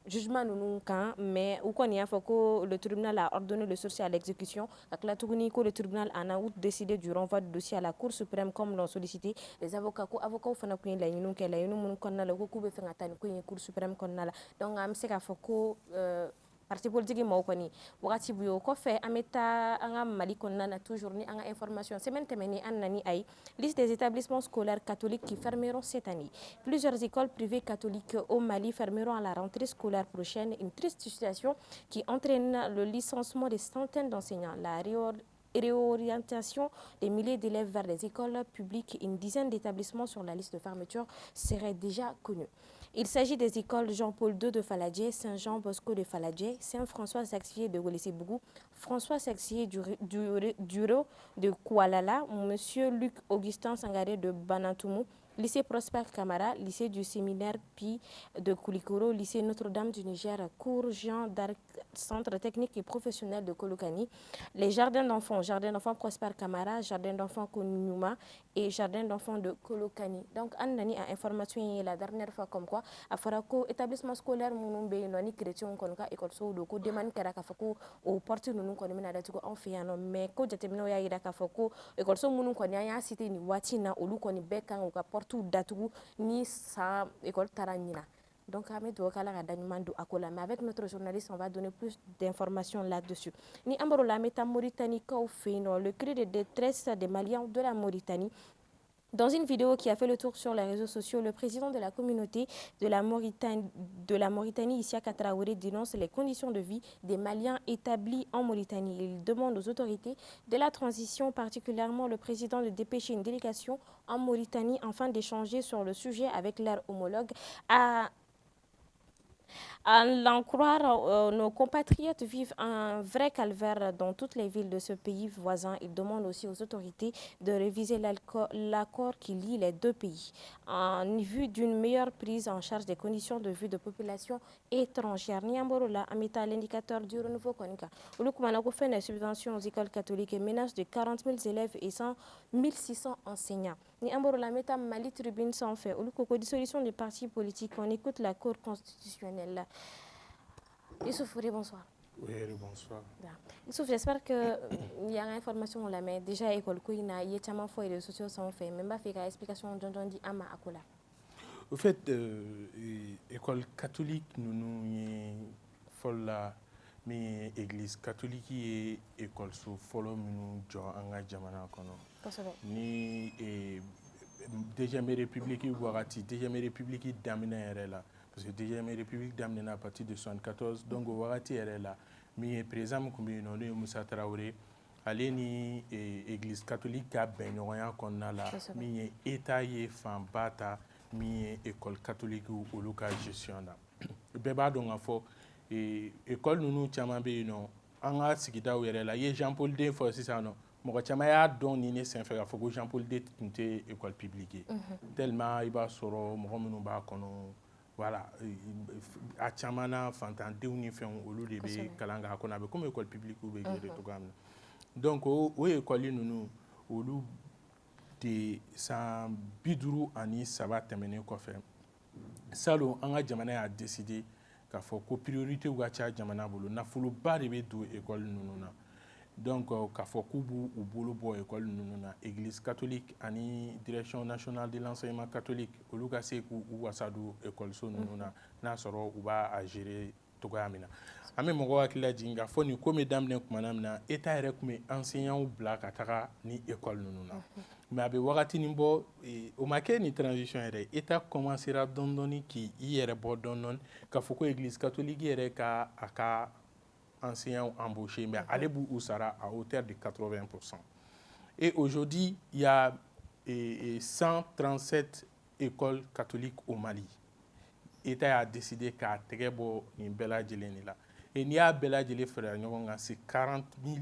jugement nous quand mais ou qu'on y a faut le tribunal a ordonné le sursis à l'exécution la le tribunal a en août décidé du renvoi du dossier à la Cour suprême comme l'ont sollicité les avocats fana ko la yinu ke la yinu mun konna la ko be fanga tan ko Cour suprême konna la donc am se ka faut parti politique mo ko ni wakati buyo ko fe ameta anga mali konna na toujours ni anga information semaine temeni annani ay liste des établissements scolaires catholiques qui fermeront cette année. Plusieurs écoles privées catholiques au Mali fermeront à la rentrée scolaire prochaine, une triste situation qui entraîne le licenciement des centaines d'enseignants. La réorientation des milliers d'élèves vers les écoles publiques, une dizaine d'établissements sur la liste de fermeture seraient déjà connus. Il s'agit des écoles Jean-Paul II de Faladje, Saint-Jean Bosco de Faladje, Saint-François-Xavier de Golissé-Bougou, François-Xavier Duro de Koualala, Monsieur Luc Augustin Sangaré de Banatoumou, lycée Prosper Camara, lycée du séminaire Pi de Koulikoro, lycée Notre-Dame du Niger, cours Jean d'Arc, centre technique et professionnel de Kolokani, les jardins d'enfants Prosper Camara, jardin d'enfants Kounouma et jardin d'enfants de Kolokani. Donc, Annani a information la dernière fois comme quoi, à Farako, établissement scolaire Mounumbe, Noni chrétien, Konka, école Soudoko, demande Karakafako, au porte nous connaissons en fait, mais quand j'étais ya Irakafako, école Soudou, Konya, cité ni Watina, ou Lukoni Bekan, ou porte tout datu ni sa école Taranina. Donc, mais avec notre journaliste, on va donner plus d'informations là-dessus. Ni Ambrola Meta Mauritanie Kaufino, le cri de détresse des Maliens de la Mauritanie. Dans une vidéo qui a fait le tour sur les réseaux sociaux, le président de la communauté de la Mauritanie, Issaka Traoré, dénonce les conditions de vie des Maliens établis en Mauritanie. Il demande aux autorités de la transition, particulièrement le président, de dépêcher une délégation en Mauritanie afin d'échanger sur le sujet avec leurs homologues À l'en croire, nos compatriotes vivent un vrai calvaire dans toutes les villes de ce pays voisin. Ils demandent aussi aux autorités de réviser l'accord qui lie les deux pays en vue d'une meilleure prise en charge des conditions de vie de population étrangère. Niamborola, Amita, l'indicateur du renouveau Konika. Olukumana ko fait des subventions aux écoles catholiques et ménage de 40 000 élèves et 1600 enseignants. Niamborola, Meta Mali Tribune sans fait. Olukoko, dissolution des partis politiques. On écoute la Cour constitutionnelle. Youssouf Fouri, bonsoir. Oui, bonsoir. Youssouf, j'espère qu'il y a une information là, mais déjà, l'école Kouina, il y a tellement de réseaux sociaux sont faits. Même pas fait une explication de John Di Ama Akola. Au fait, l'école catholique, nous sommes là, mais l'église catholique est école sous follow nous John Anga Jamana Kono. Ni déjà mes républiques Ouarati, déjà mes républiques d'Amina là. Parce que déjà mes républiques d'Amina à partir de 1974, donc Ouarati est là. Mais présent comme nous nous Moussa Traoré, aller ni église catholique à Benyoya qu'on a là, mais état y fan bata, mais école catholique ou local gestion là. Beba donc a fo école nous chama be non, anga sikita ouere là, y Jean-Paul D fo c'est ça non. Mon chama ya don ni ne sen faire fo Jean-Paul D tinté école publique. Tellement il va soro mo nous ba kono voilà a chamana fantanté ni fait on olu de be kalanga ko na be comme école publique ou be géré to gam. Donc o école nous olu de san biduru ani saba tɛmɛnen kɔfɛ salon an ka jamana a décidé k'a fɔ ko priorité ka ca jamana bolo nafoloba de bɛ don école ninnu na donc k'a fɔ k'u b'u bolo bɔ école ninnu na église catholique ani direction nationale de l'enseignement catholique olu ka se k'u wasa don écoleso ninnu na n'a sɔrɔ u b'a a gérer togoya min na an bɛ mɔgɔw hakili lajigin k'a fɔ nin ko bɛ daminɛ kumana min na état yɛrɛ tun bɛ enseignants bila ka taga ni école ninnu na mais a bɛ wagati nin bɔ o ma kɛ ni transition yɛrɛ état commencera dɔɔni dɔɔni k'i yɛrɛ bɔ dɔɔni dɔɔni k'a fɔ ko église catholique yɛrɛ ka a ka enseignants embauchés mais ale b'u sara à hauteur de 80%. Et aujourd'hui il y a 137 écoles catholiques au Mali. État a décidé k'a tɛgɛ bɔ nin bɛɛ lajɛlen de la et n'i y'a bɛɛ lajɛlen fara ɲɔgɔn kan c'est 40 000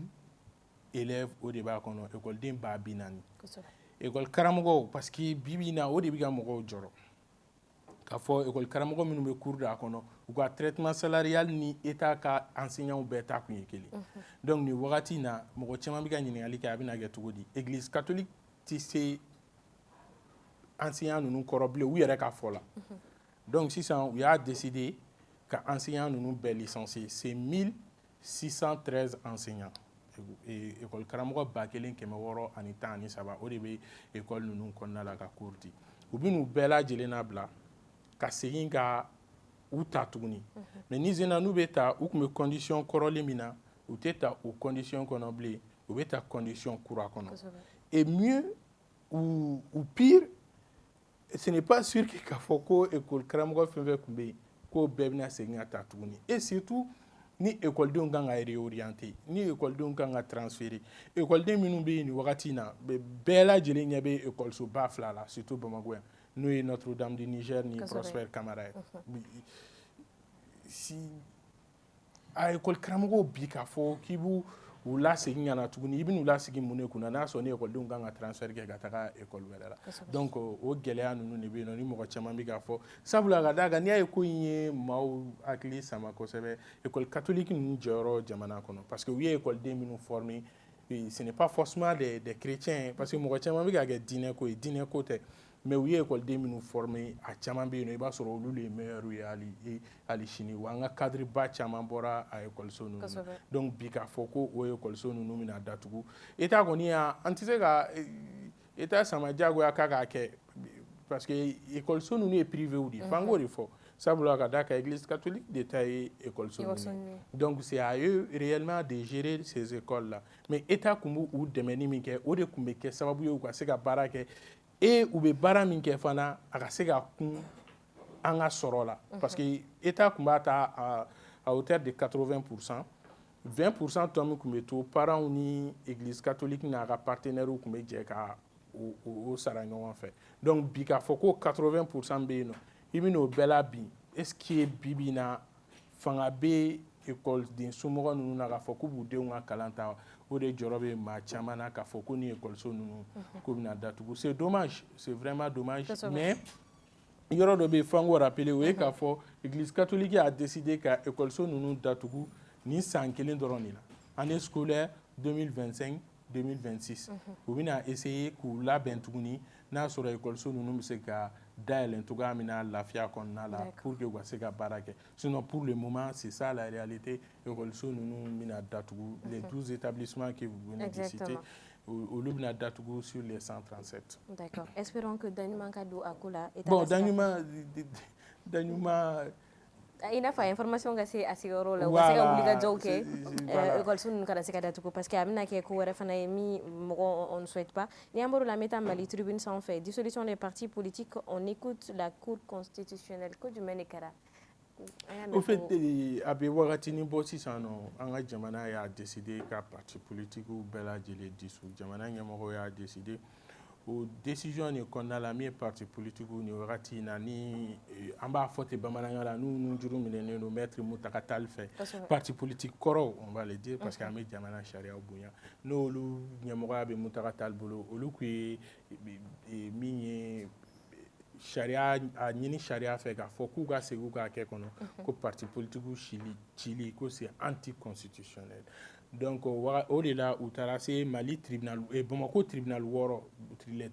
élèves o de b'a kɔnɔ écoleden b'a 40. École karamɔgɔw parce que bibi na o de bɛ ka mɔgɔw jɔrɔ k'a fɔ école karamɔgɔ minnu bɛ cours d'a kɔnɔ u ka traitement salarial ni état ka enseignants bɛɛ ta kun ye kelen donc nin wagati na mɔgɔ caman bɛ ka ɲininkali kɛ a bɛna kɛ cogo di église catholique tɛ se enseignants ninnu kɔrɔ bilen u yɛrɛ ka fɔ la donc sisan u y'a décidé ka enseignants ninnu bɛɛ licencier c'est 1613 enseignants école karamɔgɔ 1613 ani 13 o de bɛ école ninnu kɔnɔna la ka cours di u bɛ n'u bɛɛ lajɛlen labila ka segin ka u ta tuguni mais ni zena n'u bɛ ta u tun bɛ condition kɔrɔlen min na u tɛ ta o condition kɔnɔ bilen u bɛ ta condition kura kɔnɔ et mieux ou pire ce n'est pas sûr que k'a fɔ ko école karamɔgɔ fɛn fɛn tun bɛ yen k'o bɛɛ bɛna segin ka ta tuguni et surtout ni écoledenw kan ka réorienter ni écoledenw kan ka transférer écoleden minnu bɛ yen nin wagati in na bɛɛ lajɛlen ɲɛ bɛ écolesoba fila la surtout Bamako yan n'o ye Notre-Dame du Niger ni Prosper Camara ye si a école karamɔgɔw bi k'a fɔ k'i b'u u lasegin ka na tuguni i bɛn'u lasegin mun de kunna n'a sɔrɔ ni écoledenw kan ka transfert kɛ ka taga école wɛrɛ la donc o gɛlɛya ninnu de bɛ yen nɔ ni mɔgɔ caman bɛ k'a fɔ sabula ka d'a kan n'i y'a ye ko in ye maaw hakili sama kosɛbɛ école catholique ninnu jɔyɔrɔ jamana kɔnɔ parce que u ye écoleden minnu former ce n'est pas forcément des chrétiens parce que mɔgɔ caman bɛ ka kɛ diinɛ ko ye diinɛ ko tɛ mais u ye écoleden minnu former a caman bɛ yen nɔ i b'a sɔrɔ olu de ye meilleurs ye hali sini wa an ka cadre ba caman bɔra a écoleso ninnu na donc bi k'a fɔ ko o écoleso ninnu bɛna datugu état kɔni an tɛ se ka état sama diyagoya k'a k'a kɛ parce que écoleso ninnu ye privéw de ye f'an k'o de fɔ sabula ka d'a kan église catholique d'État ye écoleso ninnu ye donc c'est à eux réellement de gérer ces écoles là mais état tun b'u dɛmɛni min kɛ o de tun bɛ kɛ sababu ye u ka se ka baara kɛ et u bɛ baara min kɛ fana a ka se ka kun an ka sɔrɔ la parce que état tun b'a ta à hauteur de 80%, 20% tɔ min tun bɛ to parents ni église catholique n'a ka partenaires tun bɛ jɛ ka o sara ɲɔgɔn fɛ donc bi k'a fɔ ko 80% bɛ yen nɔ i bɛn'o bɛɛ la bin est ce que bi bi in na fanga bɛ ekɔliden somɔgɔ ninnu na k'a fɔ k'u b'u denw ka kalan ta o de jɔrɔ bɛ maa caman na k'a fɔ ko ni ekɔliso ninnu k'u bɛna datugu c'est dommage c'est vraiment dommage mais yɔrɔ dɔ bɛ yen f'an k'o rappeler o ye k'a fɔ église catholique a décidé ka ekɔliso ninnu datugu ni san kelen dɔrɔn de la année scolaire 2025-2026 u bɛna essayer k'u labɛn tuguni n'a sɔrɔ ekɔliso ninnu bɛ se ka dayɛlɛn cogoya min na lafiya kɔnɔna la pour que u ka se ka baara kɛ sinon pour le moment c'est ça la réalité ekɔliso ninnu bɛna datugu les 12 établissements que vous venez de citer olu bɛna datugu sur les 137. D'accord. Espérons que Dagnuma ka don a ko la. Bon, Dagnuma i n'a fɔ a information ka se a sigiyɔrɔ la u ka se ka wuli ka jɔw kɛ ekɔliso ninnu kana se ka datugu parce que a bɛna kɛ ko wɛrɛ fana ye min mɔgɔ on ne souhaite pas ni an bɔr'o la an bɛ taa Mali tribune sanfɛ dissolution des partis politiques on écoute la cour constitutionnelle ko jumɛn de kɛra. Au fait a bɛ wagatinin bɔ sisan nɔ an ka jamana y'a décidé ka parti politique bɛɛ lajɛlen dissous jamana ɲɛmɔgɔ y'a décidé o décision ni kɔnɔna la min ye parti politique ni wagati in na ni an b'a fɔ ten bamanankan la n'u juru minɛnen don maître Mutakatali fɛ parti politique kɔrɔw on va le dire parce que an bɛ jamana sariyaw bonya n'olu ɲɛmɔgɔya bɛ Mutakatali bolo olu kun ye min ye sariya a ɲini sariya fɛ k'a fɔ k'u ka segin u ka kɛ kɔnɔ ko parti politique cili ko c'est anticonstitutionnel donc o de la u taara se Mali tribunal Bamako tribunal 6 les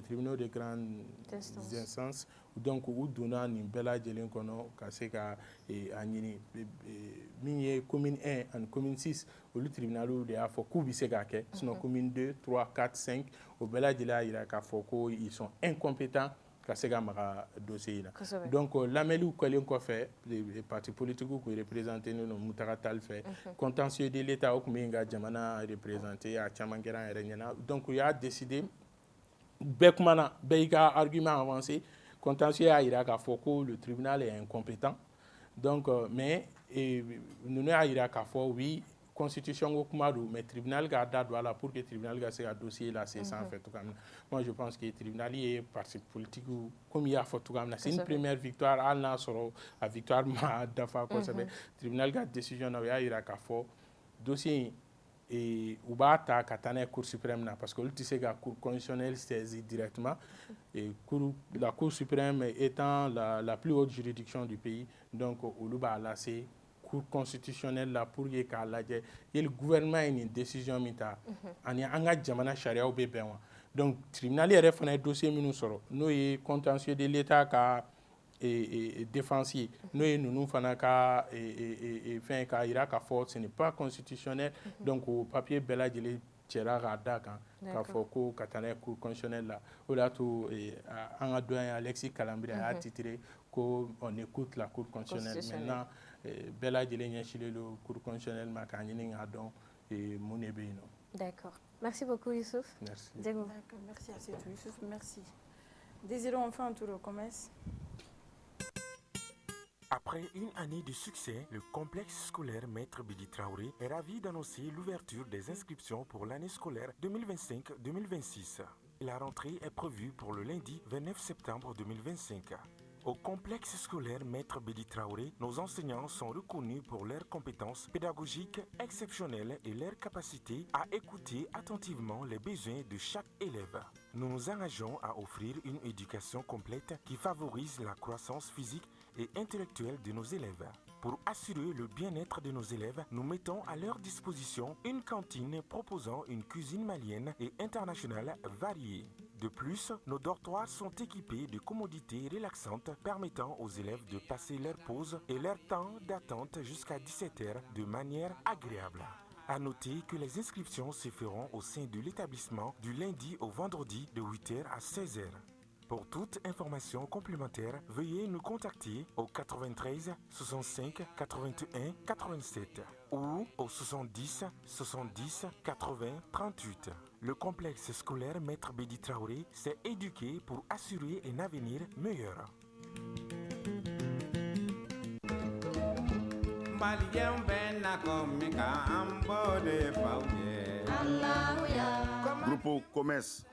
tribunaux de grande instance donc u donna nin bɛɛ lajɛlen kɔnɔ ka se ka a ɲini min ye commune 1 ani commune 6 olu tribunal de y'a fɔ k'u bɛ se k'a kɛ sinon commune 2 3 4 5 o bɛɛ lajɛlen y'a jira k'a fɔ ko ils sont incompétents ka se ka maga dossier in na donc lamɛnliw kɛlen kɔfɛ parti politique kun représenté no Mutakatali fɛ contentieux de l'état o kun bɛ ka jamana représenté a caman kɛra an yɛrɛ ɲɛna donc u y'a décidé bɛɛ kumana bɛɛ y'i ka argument avancé contentieux y'a jira k'a fɔ ko le tribunal est incompétent donc mais ninnu y'a jira k'a fɔ oui constitution ko kuma do mais tribunal ka da don a la pour que tribunal ka se ka dossier la c'est sanfɛ cogoya min na moi je pense que tribunal ye parti politique comme i y'a fɔ cogoya min na c'est une première victoire hali n'a sɔrɔ a victoire ma dafa kosɛbɛ tribunal ka décision na o y'a jira k'a fɔ dossier in u b'a ta ka taa n'a ye cour suprême na parce que olu tɛ se ka cour constitutionnelle saisir directement la cour suprême étant la plus haute juridiction du pays donc olu b'a lase cour constitutionnelle la pour que k'a lajɛ yali gouvernement ye nin décision min ta ani an ka jamana sariyaw bɛ bɛn wa donc tribunal yɛrɛ fana ye dossier minnu sɔrɔ n'o ye contentieux de l'état ka défense ye n'o ye ninnu fana ka fɛn k'a jira k'a fɔ ce n'est pas constitutionnel donc o papier bɛɛ lajɛlen cɛra k'a da kan k'a fɔ ko ka taa n'a ye cour constitutionnelle la o de y'a to an ka doyen Alexis Calambre a y'a titré ko on écoute la cour constitutionnelle maintenant bɛɛ lajɛlen ɲɛsinnen don cour constitutionnelle ma k'a ɲini k'a dɔn mun de bɛ yen nɔ. D'accord. Merci beaucoup Youssouf. Merci. Diego. D'accord, merci à tout Youssouf, merci. Désirons enfin un tour de commerce. Après une année de succès, le complexe scolaire Maître Bidi Traoré est ravi d'annoncer l'ouverture des inscriptions pour l'année scolaire 2025-2026. La rentrée est prévue pour le lundi 29 septembre 2025. Au complexe scolaire Maître Bidi Traoré, nos enseignants sont reconnus pour leurs compétences pédagogiques exceptionnelles et leur capacité à écouter attentivement les besoins de chaque élève. Nous nous engageons à offrir une éducation complète qui favorise la croissance physique et intellectuelle de nos élèves. Pour assurer le bien-être de nos élèves, nous mettons à leur disposition une cantine proposant une cuisine malienne et internationale variée. De plus, nos dortoirs sont équipés de commodités relaxantes permettant aux élèves de passer leur pause et leur temps d'attente jusqu'à 17h de manière agréable. À noter que les inscriptions se feront au sein de l'établissement du lundi au vendredi de 8h à 16h. Pour toute information complémentaire, veuillez nous contacter au 93 65 81 87 ou au 70 70 80 38. Le complexe scolaire Maître Bidi Traoré s'est éduqué pour assurer un avenir meilleur. Groupe Commerce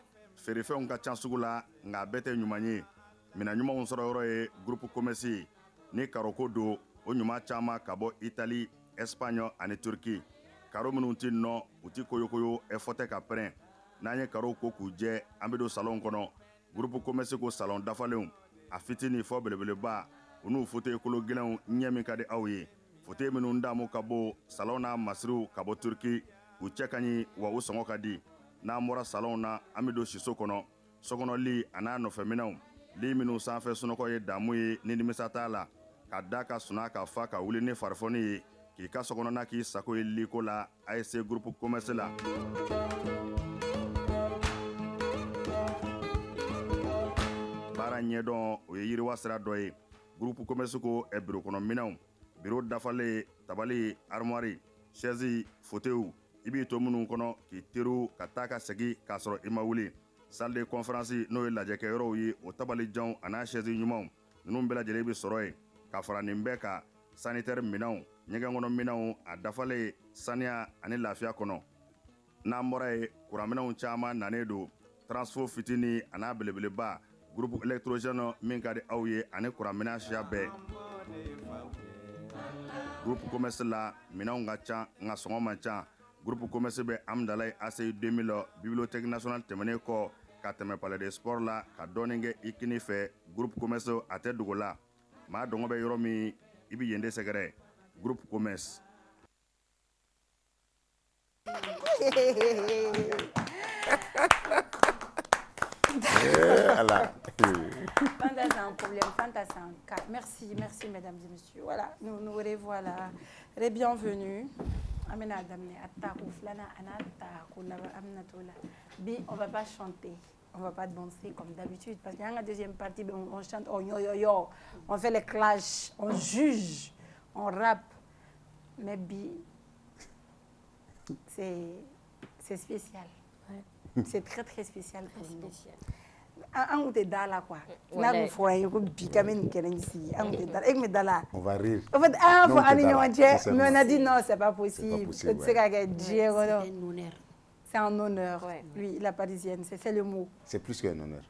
feerefɛnw ka ca sugu la nka bɛɛ tɛ ɲuman ye mina ɲumanw sɔrɔ yɔrɔ ye groupe Commerce ni karoko don o ɲuma caaman ka bɔ Italie, Espagne ani Turquie. Karo minnu ti nɔ u ti koyokoyo effort tɛ ka pɛrɛn. N'an ye karo ko k'u jɛ an bɛ don salon kɔnɔ. Groupe commerce ko salon dafalenw a fitini fɔ belebeleba u n'u fauteuil kolo gɛlɛnw ɲɛ min ka di aw ye. Fauteuil minnu damu ka bɔ salon n'a masiriw ka bɔ Turquie u cɛ ka ɲi wa u sɔngɔ ka di. N'an bɔra salon na an bɛ don siso kɔnɔ. Sokɔnɔ a n'a nɔfɛminɛw li minnu sanfɛ sunɔgɔ ye damu ye ni nimisa t'a la. Ka da ka suna ka fa ka wuli ni farifoni ye k'i ka sokɔnɔna k'i sago ye liko la ASC groupe commerce la. Baara ɲɛdɔn o ye yiriwa sira dɔ ye. Groupe commerce ko biro kɔnɔ minɛnw, biro dafalen, tabali, armoire, chaise, fauteuil i b'i to minnu kɔnɔ k'i teriw ka taa ka segin k'a sɔrɔ i ma wuli. Salle de conférence n'o ye lajɛkɛyɔrɔw ye o tabalijanw a n'a chaise ɲumanw ninnu bɛɛ lajɛlen bɛ sɔrɔ yen. Ka fara nin bɛɛ kan sanitaire minɛnw, ɲɛgɛn kɔnɔ minɛnw a dafalen saniya ani lafiya kɔnɔ. N'an bɔra ye kuranminɛnw caman nanen don transfo fitini a n'a belebeleba groupe électrogène min ka di aw ye ani kuranminɛn siya bɛɛ. Groupe commerce la minɛnw ka ca nka sɔngɔ man ca. Groupe commerce bɛ Amdalaye ACI 2000 bibliothèque nationale tɛmɛnen kɔ ka tɛmɛ palais de sport la ka dɔɔnin kɛ i kini fɛ. Groupe commerce a tɛ dogo la. Maa dɔngɔ bɛ yɔrɔ min i bɛ yen de sɛgɛrɛ. Groupe commerce. Fanta, c'est un problème. Fanta, c'est un cas. Merci, merci, mesdames et messieurs. Voilà, nous revoilà. Bienvenue. Bi, on ne va pas chanter, on ne va pas danser comme d'habitude. Parce qu'il y a une deuxième partie, on chante, oh yo yo yo, on fait les clashs, on juge, on rappe. Mais bi, c'est spécial. Ouais. C'est très très spécial pour nous. On va rire. En fait, mais on a dit non, c'est pas possible. C'est un honneur. Ouais. Oui, la parisienne, c'est le mot. C'est plus qu'un honneur.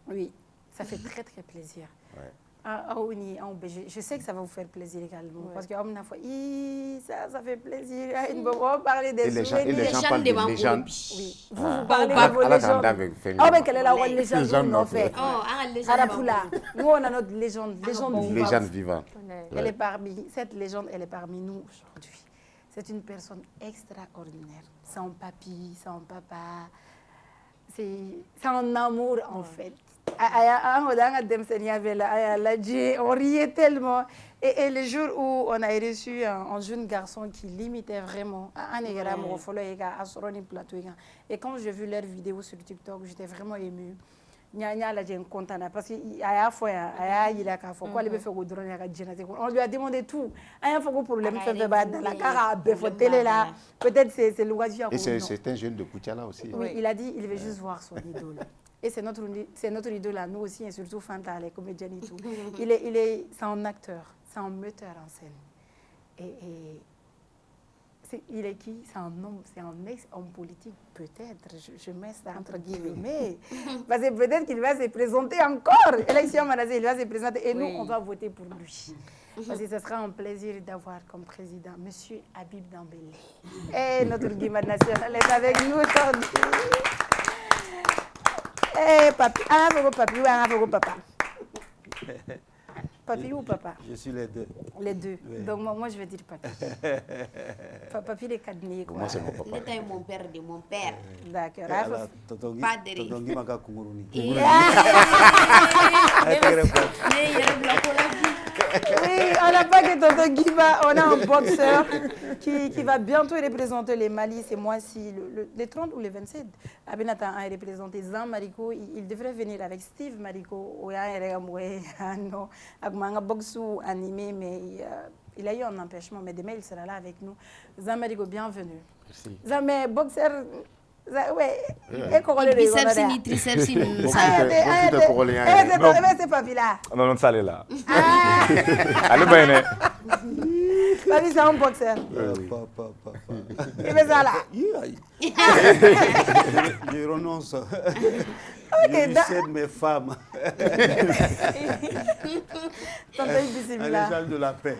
Oui, ça fait très très plaisir. Ouais. Je sais que ça va vous faire plaisir également. Ouais. Parce que ça fait plaisir. On va parler des souvenirs. Et les gens parlent des légendes. Oui. Vous parlez de vos légendes. Quelle est la légende que nous avons fait? Nous, on a notre légende. Légende vivante. Cette légende, elle est parmi nous aujourd'hui. C'est une personne extraordinaire. Sans papy, sans papa. C'est un amour en fait. On riait tellement. Et le jour où on a reçu un jeune garçon qui limitait vraiment, et quand j'ai vu leur vidéo sur TikTok, j'étais vraiment émue. Parce qu'il y a on lui a demandé tout. Peut-être c'est l'occasion. Et c'est un jeune de Koutiala aussi. Oui, il a dit qu'il veut juste voir son idole. Et c'est notre idole à nous aussi, et surtout Fanta, les comédiennes et tout. C'est un acteur, c'est un metteur en scène. Il est qui? C'est un homme, c'est un ex-homme politique, peut-être. Je mets ça entre guillemets. Parce que peut-être qu'il va se présenter encore. Élection, il va se présenter et nous, on va voter pour lui. Parce que ce sera un plaisir d'avoir comme président M. Habib Dambélé. Et notre guimard national est avec nous aujourd'hui. Papi, papa. Papi ou papa? Je suis les deux. Les deux. Oui. Donc moi je vais dire papi. Papi les cadenas. Moi c'est mon papa. L'état est mon père de mon père. D'accord. Totongi maka kunguruni. Oui, on n'a pas que Tonton Guiba, on a un boxeur qui va bientôt représenter les Mali, c'est moi-ci, le 30 ou le 27. Abinata a représenté Zan Mariko, il devrait venir avec Steve Mariko. Un boxeur animé, mais il a eu un empêchement, mais demain il sera là avec nous. Zan Mariko, bienvenue. Merci. Zan, mais boxeur... C'est papi là. Non, non, ça là. Allez, ben. Papi, c'est un boxeur. Il fait ça là. Je renonce. Je lui cède mes femmes. Tonton bisimila. Un échange de la paix.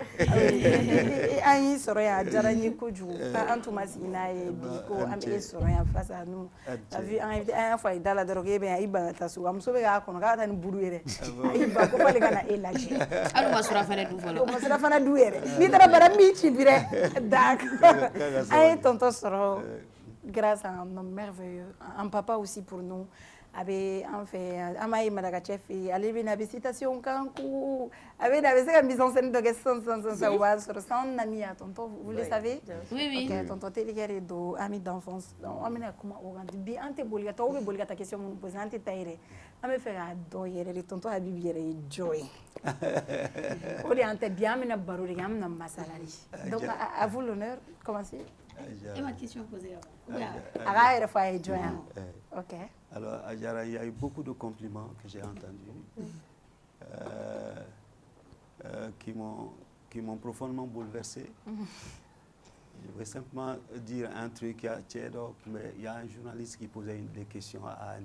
An y'i sɔrɔ yan a diyara n ye kojugu an tun ma sigi n'a ye bi ko an bɛ e sɔrɔ yan face à nous. T'as vu an y'a fɔ a ye da la dɔrɔn k'e bɛ yan i ban ka taa so a muso bɛ k'a kɔnɔ k'a taa ni buru yɛrɛ a y'i ban ko f'ale ka na e lajɛ. Hali u ma surafana dun fɔlɔ. O ma surafana dun yɛrɛ n'i taara bara n b'i ci bi dɛ d'accord an ye tonton sɔrɔ grâce à un homme merveilleux un papa aussi pour nous. A bɛ an fɛ yan an b'a ye Madagacɛ fɛ yen ale bɛ na a bɛ citation k'an kun a bɛ na a bɛ se ka mise en scène dɔ kɛ sisan o b'a sɔrɔ c'est un ami à tonton vous le savez. Oui. Ok tonton terikɛ de don ami d'enfance donc an bɛna kuma o kan bi an tɛ boli ka taa aw bɛ boli ka taa question minnu poser an tɛ taa yɛrɛ an bɛ fɛ k'a dɔn yɛrɛ de tonton Habibi yɛrɛ ye jɔn ye o de an tɛ bi an bɛna baro de kɛ an bɛna masala de donc à vous l'honneur commencez. Et ma question posée A yɛrɛ fɔ a ye jɔn yan. Ok. Alors, Adjara, il y a eu beaucoup de compliments que j'ai entendus qui m'ont profondément bouleversé. Je vais simplement dire un truc, il y a un journaliste qui posait des questions à un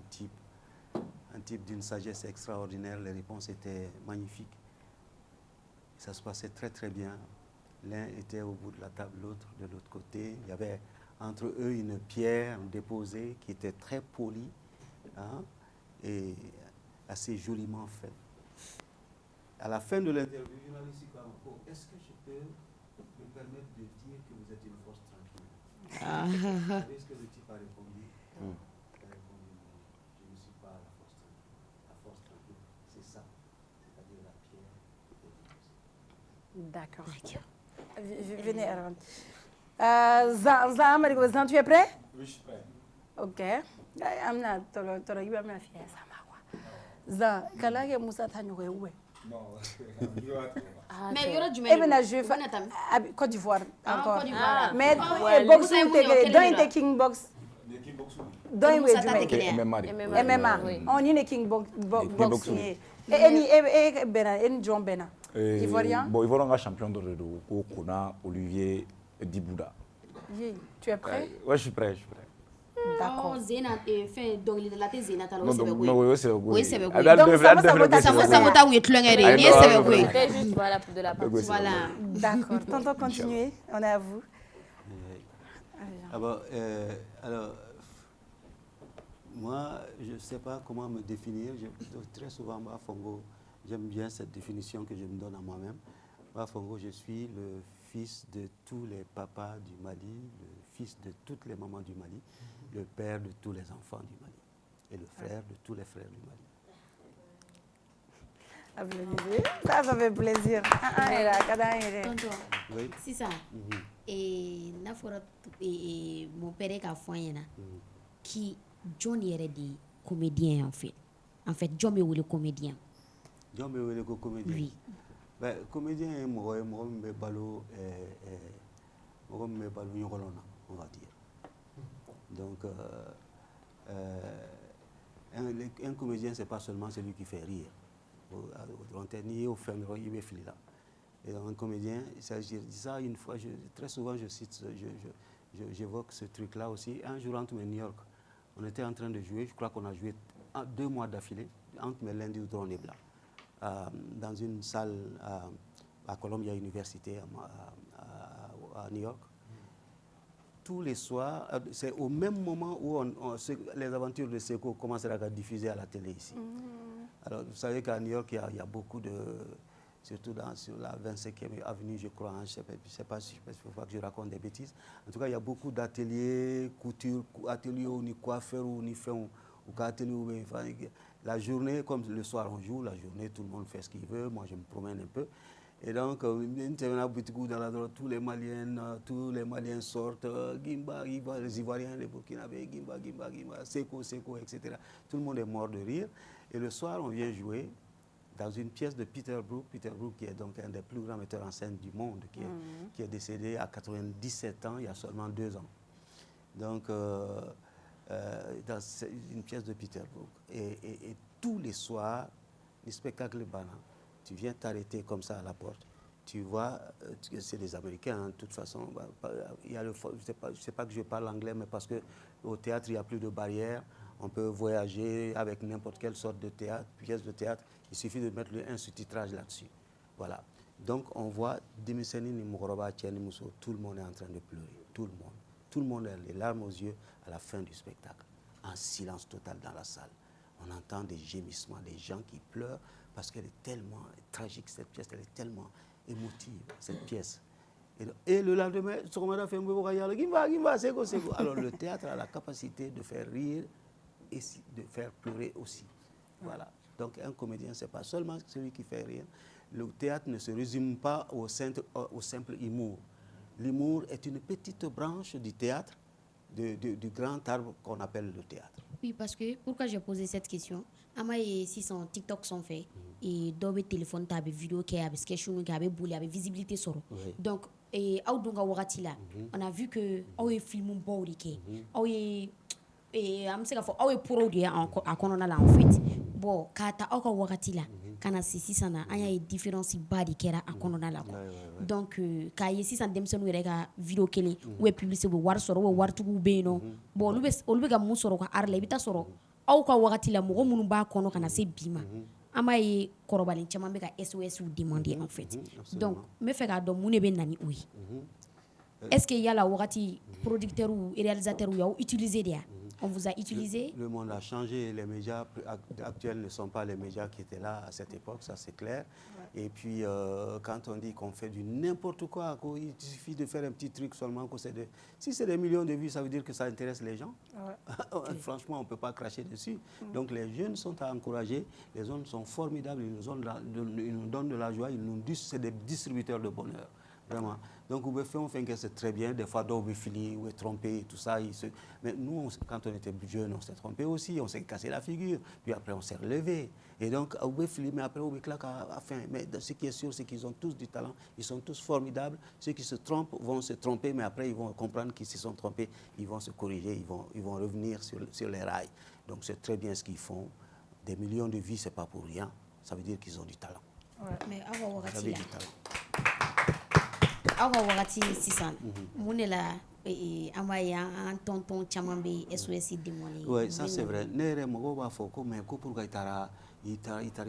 type d'une sagesse extraordinaire. Les réponses étaient magnifiques. Ça se passait très très bien. L'un était au bout de la table, l'autre de l'autre côté. Il y avait entre eux une pierre déposée qui était très polie. Et assez joliment fait. À la fin de l'interview, le journaliste dit est-ce que je peux me permettre de dire que vous êtes une force tranquille? Vous savez ce que le type a répondu? Il a répondu non, je ne suis pas la force tranquille. La force tranquille, c'est ça, c'est-à-dire la pierre. D'accord. Venez, Aaron. Zan, tu es prêt? Oui, je suis prêt. Ok. Amna tolo iba mna fiya sama kwa. Zan, kala ke Musa ta nyoke uwe. Non. Mais yɔrɔ jumɛn? E bɛna jouer Côte d'Ivoire encore. Côte d'Ivoire. Mais box tɛ dɔn in tɛ King Box. Dɔn in ye jumɛn? MMA. On ni ne King Box ye. E bɛna e ni jɔn bɛna. Ivoirien? Bon, Ivoirien ka champion dɔ de don ko Kona Olivier Dibouda. Tu es prêt? Ouais, je suis prêt. D'accord. Zena fait dɔnkilidala tɛ Zena ta la o Non, sɛbɛ koyi. o ye sɛbɛ koyi. O ye sɛbɛ koyi. Donc Samo ta u ye tulonkɛ de ye. Nin ye sɛbɛ koyi. C'était juste voilà pour de la partie. Voilà. D'accord. Tonton, continuez. On est à vous. Alors, moi, je ne sais pas comment me définir. Très souvent, Bafongo, j'aime bien cette définition que je me donne à moi-même. Bafongo, je suis le fils de tous les papas du Mali, le fils de toutes les mamans du Mali, le père de tous les enfants du Mali et le frère de tous les frères du Mali. Applaudissez. Ça fait plaisir. Oui. C'est ça. Et n'a fɔra mon père k'a fɔ an ɲɛna qui jɔn yɛrɛ de ye comédien en fait. En fait, jɔn bɛ wele comédien. Jɔn bɛ wele ko comédien. Oui. Ben, comédien ye mɔgɔ ye mɔgɔ min bɛ balo ɲɔgɔnlɔn na, on va dire. Donc, un comédien, c'est pas seulement celui qui fait rire. N'i y'o fɛn dɔrɔn i bɛ fili la. Et un comédien, je dis ça une fois, très souvent je cite, j'évoque ce truc-là aussi. Un jour entre New York, on était en train de jouer, je crois qu'on a joué 2 mois d'affilée, entre lundi ou drone et blanc, dans une salle à Columbia University à New York. Tous les soirs, c'est au même moment où les aventures de Seko commencent à être diffusées à la télé ici. Alors, vous savez qu'à New York, il y a beaucoup de... Surtout sur la 25e avenue, je crois, je ne sais pas si il ne faut pas que je raconte des bêtises. En tout cas, il y a beaucoup d'ateliers, couture, ateliers où on y coiffeur, où on y fait, ou ateliers où la journée, comme le soir on joue, la journée, tout le monde fait ce qu'il veut, moi je me promène un peu. Et donc, tous les Maliens sortent, Gimba, les Ivoiriens, les Burkinabés, Gimba, Seko, etc. Tout le monde est mort de rire. Et le soir, on vient jouer dans une pièce de Peter Brook. Peter Brook, qui est donc un des plus grands metteurs en scène du monde, qui est décédé à 97 ans, il y a seulement 2 ans. Donc, dans une pièce de Peter Brook. Et tous les soirs, le spectacle banal, tu viens t'arrêter comme ça à la porte, tu vois, c'est des Américains, hein, de toute façon. Il y a je sais pas que je parle anglais, mais parce qu'au théâtre, il n'y a plus de barrières. On peut voyager avec n'importe quelle sorte de théâtre, pièce de théâtre. Il suffit de mettre un sous-titrage là-dessus. Voilà. Donc, on voit Dimiseni Nimokoroba, Tcheni Mousso, tout le monde est en train de pleurer. Tout le monde. Tout le monde a les larmes aux yeux à la fin du spectacle. Un silence total dans la salle. On entend des gémissements, des gens qui pleurent parce qu'elle est tellement tragique, cette pièce, elle est tellement émotive, cette pièce. Et le lendemain, alors le théâtre a la capacité de faire rire et de faire pleurer aussi. Voilà. Donc un comédien, ce n'est pas seulement celui qui fait rire. Le théâtre ne se résume pas au simple humour. L'humour est une petite branche du théâtre, du grand arbre qu'on appelle le théâtre. Oui, parce que, pourquoi j'ai posé cette question? Si son TikTok sont faits, et dans le téléphone, tu as des vidéos, tu as des sketchs, tu as des boules, tu as des visibilités. Donc, on a vu que vous avez filmé un beau riquet. Vous avez pro à Kononala en fait. Bon, quand tu as wakatila, quand tu as une différence bas à Kononala. Donc, quand tu as une vidéo ou publicité, ou wartu beno. Bon, lu ga musoro ka arla bita soro. Aw ka wakatila mogo munu ba kono kana se bima. Ama ye korobalen caman bɛ ka SOS demander en fait. Donc, me fɛ k'a dɔn mun de bɛ na ni o ye. Est-ce que yala wagati producteur ou réalisateur ou y'aw utiliser de ya? On vous a utilisé? Le monde a changé. Les médias actuels ne sont pas les médias qui étaient là à cette époque, ça c'est clair. Ouais. Et puis, quand on dit qu'on fait du n'importe quoi, il suffit de faire un petit truc seulement. Si c'est des millions de vues, ça veut dire que ça intéresse les gens. Ouais. Franchement, on ne peut pas cracher dessus. Donc les jeunes sont à encourager. Les jeunes sont formidables. Ils nous donnent de la joie. C'est des distributeurs de bonheur. Vraiment. Donc, on fait que c'est très bien. Des fois, on finit, on est trompé, tout ça. Mais nous, quand on était jeunes, on s'est trompé aussi. On s'est cassé la figure. Puis après, on s'est relevé. Et donc, on finit, mais après, on claque à la fin. Mais ce qui est sûr, c'est qu'ils ont tous du talent. Ils sont tous formidables. Ceux qui se trompent vont se tromper, mais après, ils vont comprendre qu'ils se sont trompés. Ils vont se corriger. Ils vont revenir sur les rails. Donc, c'est très bien ce qu'ils font. Des millions de vies, ce n'est pas pour rien. Ça veut dire qu'ils ont du talent. Ouais. Mais avant, vous avez du talent. Awa wakati sisan mun de la an tonton caman bɛ SOS demandé. Oui, ça c'est vrai. Ne yɛrɛ mɔgɔw b'a fɔ ko mais ko pourquoi i taara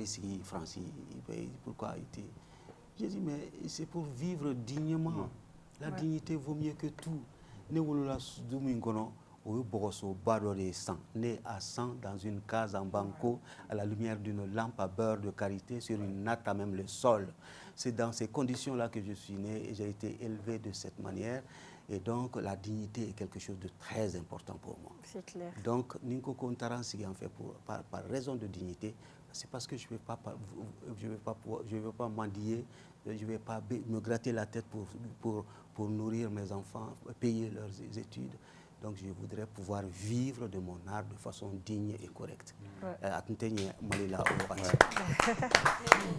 sigi France pourquoi j'ai dit mais c'est pour vivre dignement. La dignité vaut mieux que tout. Ne wolola du min kɔnɔ o ye bɔgɔsoba dɔ de san né à 100 dans une case en banco à la lumière d'une lampe à beurre de karité sur une natte à même le sol. C'est dans ces conditions-là que je suis né et j'ai été élevé de cette manière. Et donc, la dignité est quelque chose de très important pour moi. C'est clair. Donc, Ninko Kontaran, en fait, par raison de dignité, c'est parce que je ne veux pas mendier, je ne vais pas me gratter la tête pour nourrir mes enfants, payer leurs études. Donc, je voudrais pouvoir vivre de mon art de façon digne et correcte.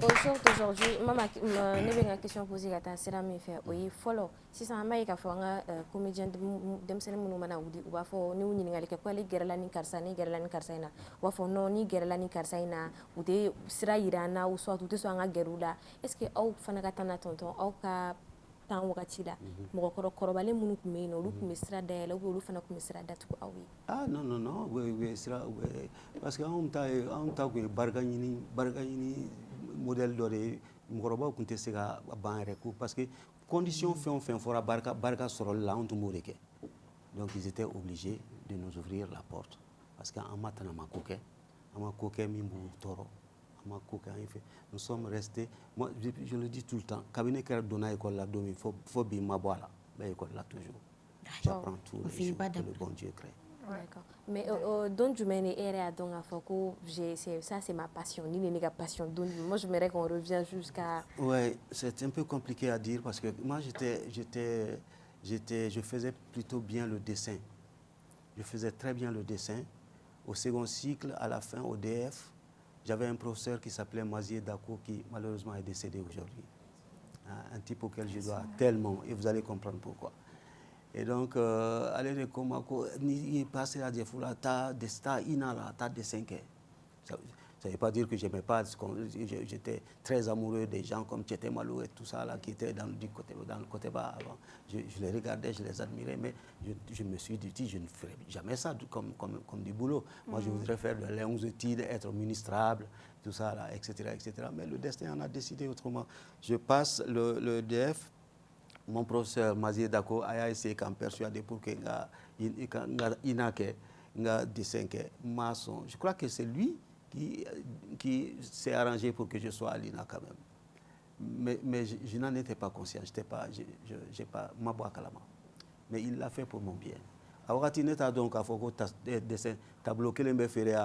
Aujourd'hui, je vais une question posée à Sera Mefe. Oui, follow. Si ça m'a été fait, un comédien de Moumana ou va faire nous n'y aller que les Gerlani Karsani, Gerlani Karsaina, ou va faire non ni Gerlani Karsaina, ou des Sera Irana, ou soit tout ça en Gerula. Est-ce que au Fanagatana tonton, au cas tan wakati la mɔgɔ kɔrɔbalen minnu tun bɛ yen nɔ olu tun bɛ sira dayɛlɛ ou bien olu fana tun bɛ sira datugu aw ye? Ah non sira parce que anw ta tun ye barika ɲini modèle dɔ de ye mɔgɔkɔrɔbaw tun tɛ se ka ban yɛrɛ ko parce que condition fɛn o fɛn fɔra barika sɔrɔli la anw tun b'o de kɛ. Donc ils étaient obligés de nous ouvrir la porte parce que an ma tana ma ko kɛ min b'u tɔɔrɔ. Nous sommes restés, moi je le dis tout le temps, cabinet qui a donné l'école là, il faut bien m'avoir là, l'école là toujours. J'apprends tout les jours que le bon Dieu crée. D'accord. Mais donc je mène à donc à Foko, ça c'est ma passion, ni mes passion. Donc moi je m'aimerais qu'on revienne jusqu'à. Ouais, c'est un peu compliqué à dire parce que moi je faisais plutôt bien le dessin. Je faisais très bien le dessin. Au second cycle, à la fin, au DF. J'avais un professeur qui s'appelait Mazier Dako qui malheureusement est décédé aujourd'hui. Un type auquel je dois tellement, et vous allez comprendre pourquoi. Et donc, allez de Komako, il passait à Diefoula, t'as des stars inala, t'as des 5 ans. Ça ne veut pas dire que je n'aimais pas, j'étais très amoureux des gens comme Tchété Malou et tout ça, là, qui étaient dans le côté bas avant. Je les regardais, je les admirais, mais je me suis dit, je ne ferai jamais ça comme du boulot. Moi, je voudrais faire de longues études, être ministrable, tout ça, là, etc., etc. Mais le destin en a décidé autrement. Je passe le DF, mon professeur Mazier Dako a essayé de me persuader pour que je dessin maçon. Je crois que c'est lui qui s'est arrangé pour que je sois à l'INA quand même. Mais je n'en étais pas conscient, j'ai pas ma boîte à la main. Mais il l'a fait pour mon bien. Alors, tu as donc bloqué les méfaits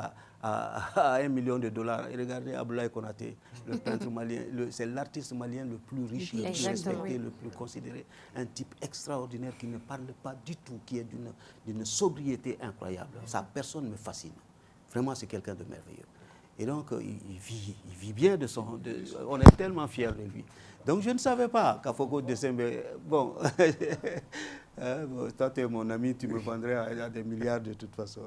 à $1 million. Et regardez Abdoulaye Konaté, le peintre malien, c'est l'artiste malien le plus riche, le plus respecté, le plus considéré. Un type extraordinaire qui ne parle pas du tout, qui est d'une sobriété incroyable. Sa personne me fascine. Vraiment, c'est quelqu'un de merveilleux. Et donc, il vit bien de son... on est tellement fiers de lui. Donc, je ne savais pas qu'Afoko Dessembe... Bon, toi, tu es mon ami, tu me vendrais à des milliards de toute façon.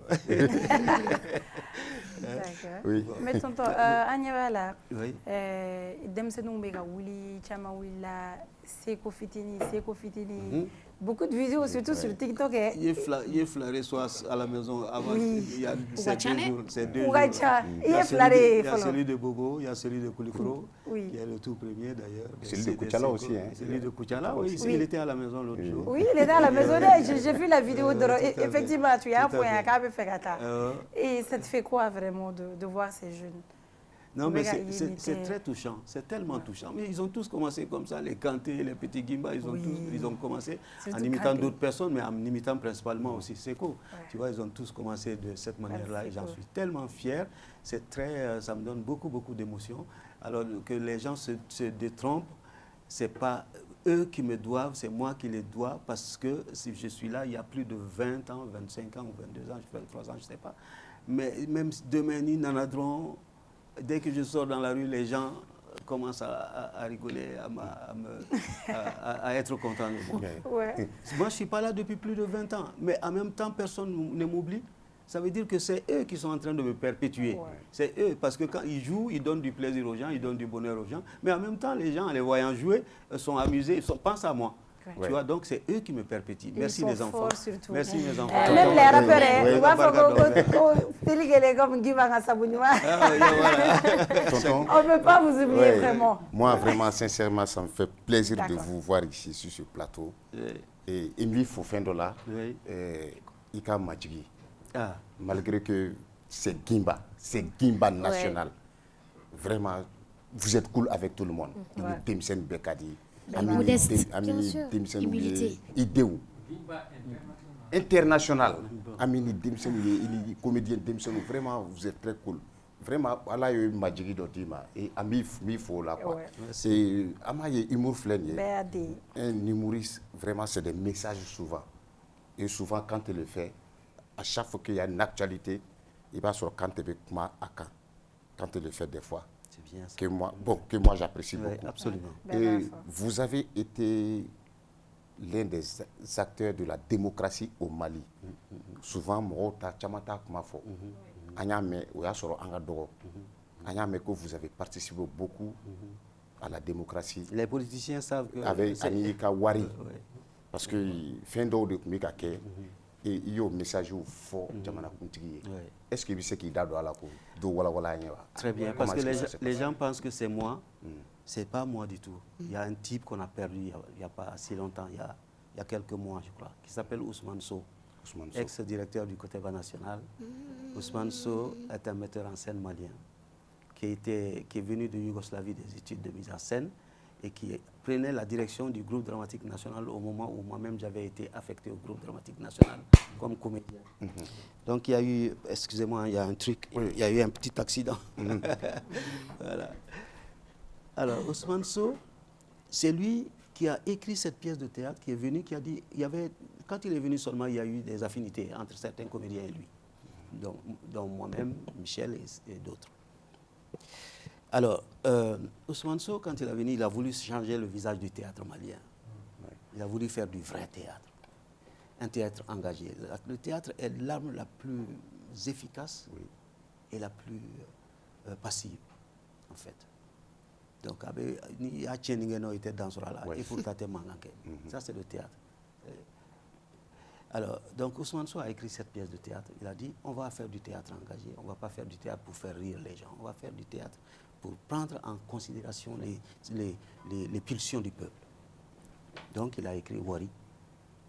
D'accord. Oui. Mais tonton, Agnewala, Demsenou Bega Wuli, Chama Willa, Seko Fitini, beaucoup de vidéos, surtout sur TikTok. Il est flaré soit à la maison avant, il y a 2 jours. Il est flaré. Il y a celui de Bogo, il y a celui de Koulikoro, qui est le tout premier d'ailleurs. Celui de Kouchala aussi. Celui de Kouchala, oui. Il était à la maison l'autre jour. Oui, il était à la maison. J'ai vu la vidéo. Effectivement, tu as un point à Kabe Fegata. Et ça te fait quoi vraiment de voir ces jeunes? Non, mais c'est très touchant, c'est tellement touchant. Mais ils ont tous commencé comme ça, les Kanté, les petits Gimba, ils ont commencé en imitant d'autres personnes, mais en imitant principalement aussi Seko. Tu vois, ils ont tous commencé de cette manière-là et j'en suis tellement fier. C'est très, ça me donne beaucoup, beaucoup d'émotions. Alors que les gens se détrompent, c'est pas eux qui me doivent, c'est moi qui les dois parce que si je suis là, il y a plus de 20 ans, 25 ans ou 22 ans, 23 ans, je ne sais pas. Mais même demain, ils n'en adront. Dès que je sors dans la rue, les gens commencent à rigoler, à être contents de moi. Moi, je ne suis pas là depuis plus de 20 ans. Mais en même temps, personne ne m'oublie. Ça veut dire que c'est eux qui sont en train de me perpétuer. C'est eux, parce que quand ils jouent, ils donnent du plaisir aux gens, ils donnent du bonheur aux gens. Mais en même temps, les gens, en les voyant jouer, sont amusés, pensent à moi. Tu vois, donc c'est eux qui me perpétuent. Merci les enfants. Merci mes enfants. Même les rappeurs, on ne peut pas vous oublier vraiment. Moi, vraiment, sincèrement, ça me fait plaisir de vous voir ici sur ce plateau. Et Emile Fofendola, Ika Madjigi. Malgré que c'est Gimba national. Vraiment, vous êtes cool avec tout le monde. Timsen Bekadi. Modeste, humilité. Idéo. International. Amini Dimsen, il est comédien Dimsen. Vraiment, vous êtes très cool. Vraiment, Allah y a eu Madjigi d'Otima. Et Ami Mifo là. C'est Amaye humour flène. Un humoriste, vraiment, c'est des messages souvent. Et souvent, quand il le fait, à chaque fois qu'il y a une actualité, il va sur quand il veut quand il le fait des fois. Que moi j'apprécie beaucoup. Absolument. Et vous avez été l'un des acteurs de la démocratie au Mali. Souvent, que vous avez participé beaucoup à la démocratie. Les politiciens savent que... Avec Anika Wari. Parce que fin d'eau de Kumikake, et il y a un message fort. Est-ce que vous savez qu'il y a Très bien, parce que les gens pensent que c'est moi. Ce n'est pas moi du tout. Il y a un type qu'on a perdu il n'y a pas si longtemps, il y a quelques mois, je crois, qui s'appelle Ousmane Sow, ex-directeur du Koteba National. Ousmane Sow est un metteur en scène malien qui est venu de Yougoslavie des études de mise en scène et qui prenait la direction du groupe dramatique national au moment où moi-même j'avais été affecté au groupe dramatique national comme comédien. Donc il y a eu, excusez-moi, il y a un truc, il y a eu un petit accident. Voilà. Alors Ousmane Sow, c'est lui qui a écrit cette pièce de théâtre, qui est venu, qui a dit, quand il est venu seulement, il y a eu des affinités entre certains comédiens et lui, dont moi-même, Michel et d'autres. Alors, Ousmane Sow, quand il est venu, il a voulu changer le visage du théâtre malien. Il a voulu faire du vrai théâtre, un théâtre engagé. Le théâtre est l'arme la plus efficace et la plus passive, en fait. Donc, il y a un était dans ce là, il faut tâter manquer. Ça, c'est le théâtre. Alors, donc Ousmane Sow a écrit cette pièce de théâtre. Il a dit, on va faire du théâtre engagé, on ne va pas faire du théâtre pour faire rire les gens, on va faire du théâtre pour prendre en considération les pulsions du peuple. Donc, il a écrit Wari.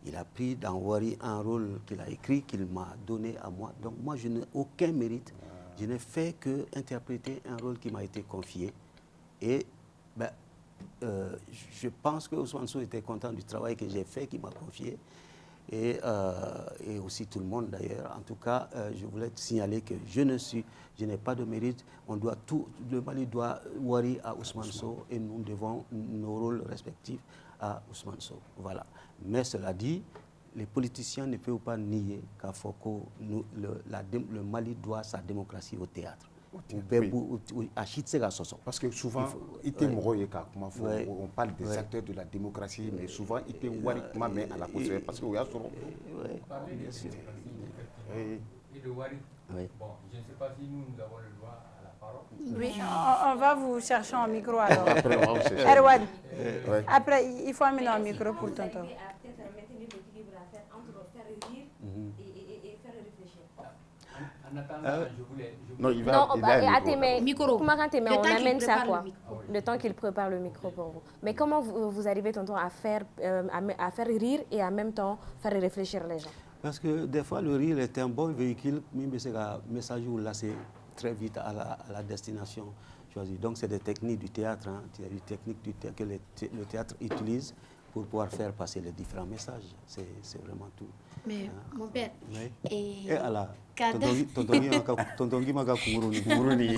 Il a pris dans Wari un rôle qu'il a écrit, qu'il m'a donné à moi. Donc, moi, je n'ai aucun mérite. Je n'ai fait qu'interpréter un rôle qui m'a été confié. Et je pense que Ousmane Sow était content du travail que j'ai fait, qu'il m'a confié. Et aussi tout le monde d'ailleurs. En tout cas, je voulais te signaler que je n'ai pas de mérite. Le Mali doit Wari à Ousmane Sow et nous devons nos rôles respectifs à Ousmane Sow. Voilà. Mais cela dit, les politiciens ne peuvent pas nier qu'à Foko, le Mali doit sa démocratie au théâtre. Parce que souvent, on parle des acteurs de la démocratie, mais souvent, il peut voir mais à la possibilité parce qu'il y a son. Bien sûr. Et de Wari, bon, je ne sais pas si nous avons le droit à la parole. Oui, on va vous chercher un micro alors. Après, on va vous chercher. Erwan, après, il faut amener un micro pour tonton. En attendant, je voulais... Non, il va micro. On amène ça quoi. Le temps qu'il prépare le micro pour vous. Mais comment vous arrivez, tonton, à faire rire et en même temps faire réfléchir les gens? Parce que des fois, le rire est un bon véhicule, mais c'est un message où là, c'est très vite à la destination choisie. Donc, c'est des techniques du théâtre, des techniques que le théâtre utilise pour pouvoir faire passer les différents messages. C'est vraiment tout. Mais mon père, et alors, tonton Guy m'a Kunguruni.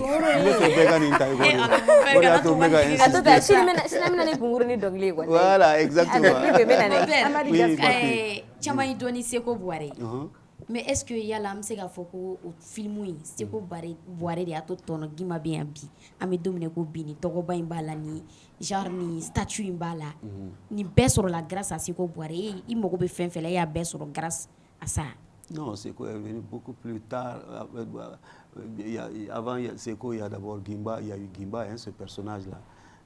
Voilà, exactement. Mais est-ce que y a là se ka fɔ ko o film in Seko Boire de y'a to tɔnɔ Gima bɛ yan bi an bɛ don min ko bi ni tɔgɔba in b'a la ni genre ni statue in b'a la ni bɛɛ sɔrɔla grâce à Seko Boire i mago bɛ fɛn fɛn la i y'a bɛɛ sɔrɔ grâce à ça. Non, Seko est venu beaucoup plus tard. Avant Seko, il y a d'abord Gimba, il y a eu Gimba, ce personnage-là.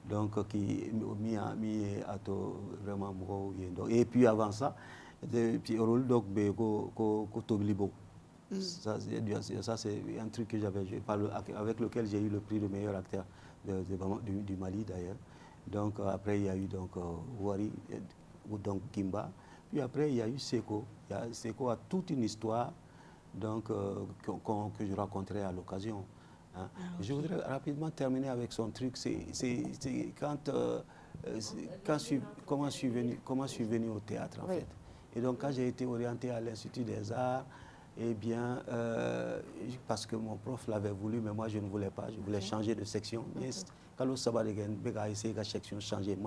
Donc, qui a vraiment beaucoup. Et puis avant ça, puis rôle donc Toglibo. Ça c'est un truc que j'avais avec lequel j'ai eu le prix de meilleur acteur du Mali d'ailleurs. Donc après il y a eu donc Wari, donc Gimba. Puis après il y a eu Seko. Seko a toute une histoire donc que je raconterai à l'occasion. Hein. Je voudrais rapidement terminer avec son truc. C'est comment je suis venu au théâtre en fait. Et donc, quand j'ai été orienté à l'Institut des Arts, eh bien, parce que mon prof l'avait voulu, mais moi, je ne voulais pas. Je voulais changer de section. Mais quand le sabbat a essayé de section changer,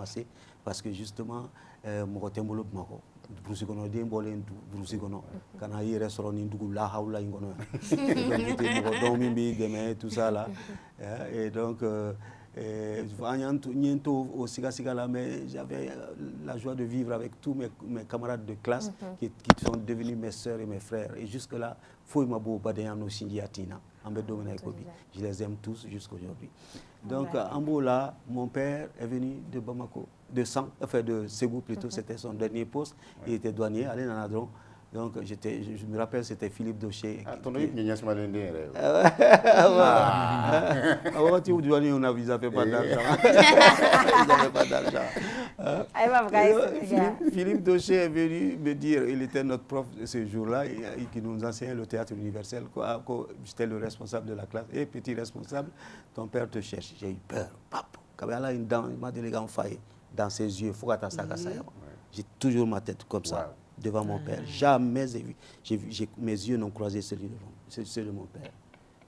parce que justement, mon côté molo mako, brusigono de mbolen brusigono, quand il y restaurant n'indugu la haula ingono, donc dormi demain tout ça là, et donc. Au Siga, mais j'avais la joie de vivre avec tous mes camarades de classe qui sont devenus mes sœurs et mes frères. Et jusque-là, je les aime tous jusqu'à aujourd'hui. Donc, en Bola, mon père est venu de Bamako, de Ségou plutôt, c'était son dernier poste. Il était douanier, allé dans Nadron. Donc, je me rappelle, c'était Philippe Doché. Ton nom est Nias Malendé. Avant tu douanier, on a vu, ça fait pas d'argent. Philippe Doché est venu me dire, il était notre prof ce jour-là, qui nous enseignait le théâtre universel. J'étais le responsable de la classe. Et petit responsable, ton père te cherche. J'ai eu peur. Quand il a une dent, il m'a délégué en faille dans ses yeux. J'ai toujours ma tête comme ça. Devant mon père. Jamais mes yeux n'ont croisé ceux de mon père.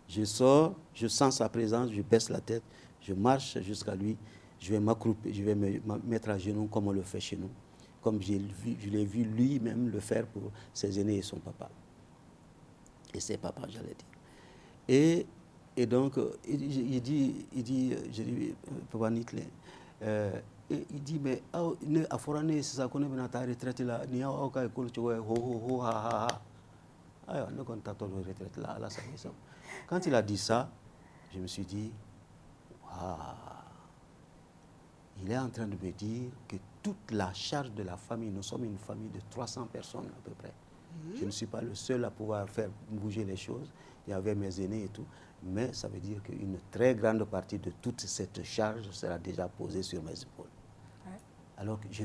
Je sors, je sens sa présence, je baisse la tête, je marche jusqu'à lui, je vais m'accrouper, je vais me mettre à genoux comme on le fait chez nous, comme je l'ai vu lui-même le faire pour ses aînés et son papa. Et ses papas, j'allais dire. Et donc, il dit, Papa Nitlé, il dit, mais à Forané, c'est ça qu'on est venu à ta retraite là, ni à aucun école, tu vois, ho, ha, ha, ha. Alors, nous, quand tu as ton retraite là, ça. Quand il a dit ça, je me suis dit, waouh, il est en train de me dire que toute la charge de la famille, nous sommes une famille de 300 personnes à peu près. Je ne suis pas le seul à pouvoir faire bouger les choses. Il y avait mes aînés et tout. Mais ça veut dire qu'une très grande partie de toute cette charge sera déjà posée sur mes épaules. Ouais. Alors que je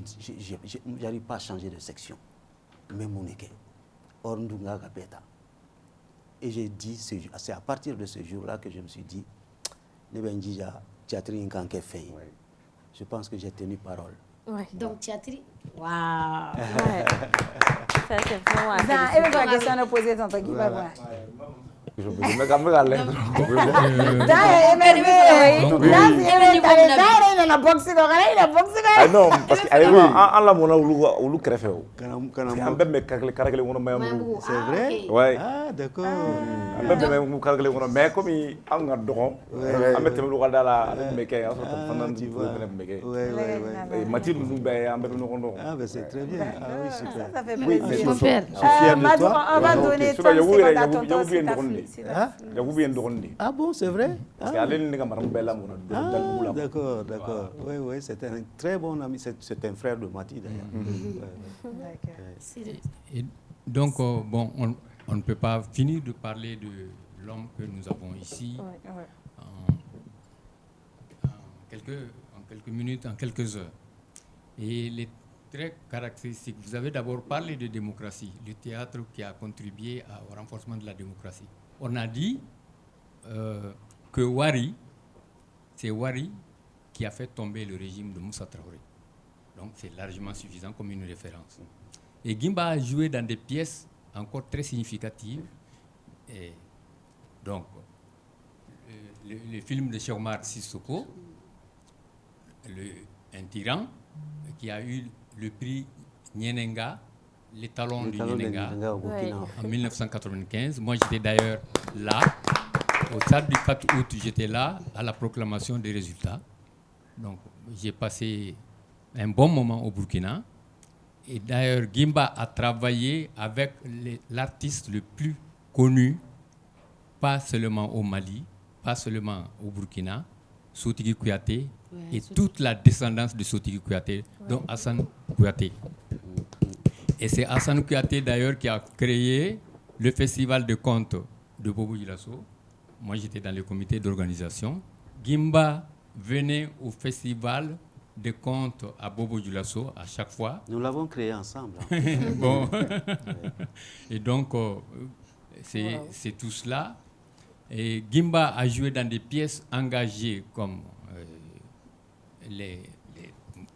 n'arrive pas à changer de section. Même mon équipe. Orndunga Gabeta. Et j'ai dit, c'est à partir de ce jour-là que je me suis dit, je pense que j'ai tenu parole. Ouais. Donc, Tchatri, waouh! Ça, c'est vraiment... Et même la question à poser, tonton Guy Bagouin. Je peux me calmer à l'aide. Non, parce que en la mona ou crève. Un peu me caractère on même. C'est vrai? Ouais. Ah, d'accord. Un peu me caractère on mais comme en a doron. Un peu me local la me kay aso pendant du me kay. Ouais. Mathilde nous ben un peu nous on. Ah ben c'est très bien. Ah oui, super. Ça fait plaisir. Je suis fier de toi. On va donner 30 secondes à tonton Ah bon, c'est vrai? Ah, d'accord, d'accord. Oui, oui, c'était un très bon ami. C'est un frère de Mati d'ailleurs. Et donc, bon, on ne peut pas finir de parler de l'homme que nous avons ici en quelques minutes, en quelques heures. Et les traits caractéristiques, vous avez d'abord parlé de démocratie, le théâtre qui a contribué au renforcement de la démocratie. On a dit que c'est Wari qui a fait tomber le régime de Moussa Traoré. Donc c'est largement suffisant comme une référence. Et Gimba a joué dans des pièces encore très significatives. Et donc, le film de Cheikh Omar Sissoko, un tyran qui a eu le prix Nyenenga, l'étalon du Nyenenga, en 1995. Moi, j'étais d'ailleurs là. Au stade du 4 août, j'étais là à la proclamation des résultats. Donc, j'ai passé un bon moment au Burkina. Et d'ailleurs, Gimba a travaillé avec l'artiste le plus connu, pas seulement au Mali, pas seulement au Burkina, Sotigui Kouyaté, et toute la descendance de Sotigui Kouyaté, dont Hassan Kouyaté. Et c'est Hassan Kouyaté d'ailleurs qui a créé le festival de contes de Bobo Dioulasso. Moi, j'étais dans le comité d'organisation. Gimba venait au festival de contes à Bobo Dioulasso à chaque fois. Nous l'avons créé ensemble. Bon. Et donc, c'est tout cela. Et Gimba a joué dans des pièces engagées comme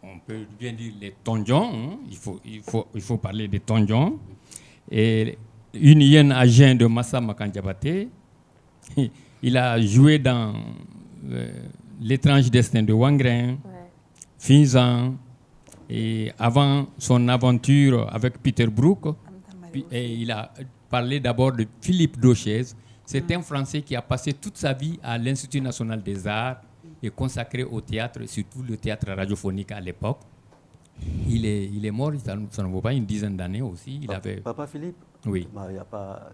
on peut bien dire les tonjons. Il faut parler des tonjons. Et une hyène à Jean de Massa Makandiabaté. Il a joué dans L'étrange destin de Wangren, Finzan, et avant son aventure avec Peter Brook, et il a parlé d'abord de Philippe Dauchez. C'est un Français qui a passé toute sa vie à l'Institut national des arts et consacré au théâtre, surtout le théâtre radiophonique à l'époque. Il est mort, ça ne vaut pas une dizaine d'années aussi. Papa Philippe? Oui. Il n'y a pas...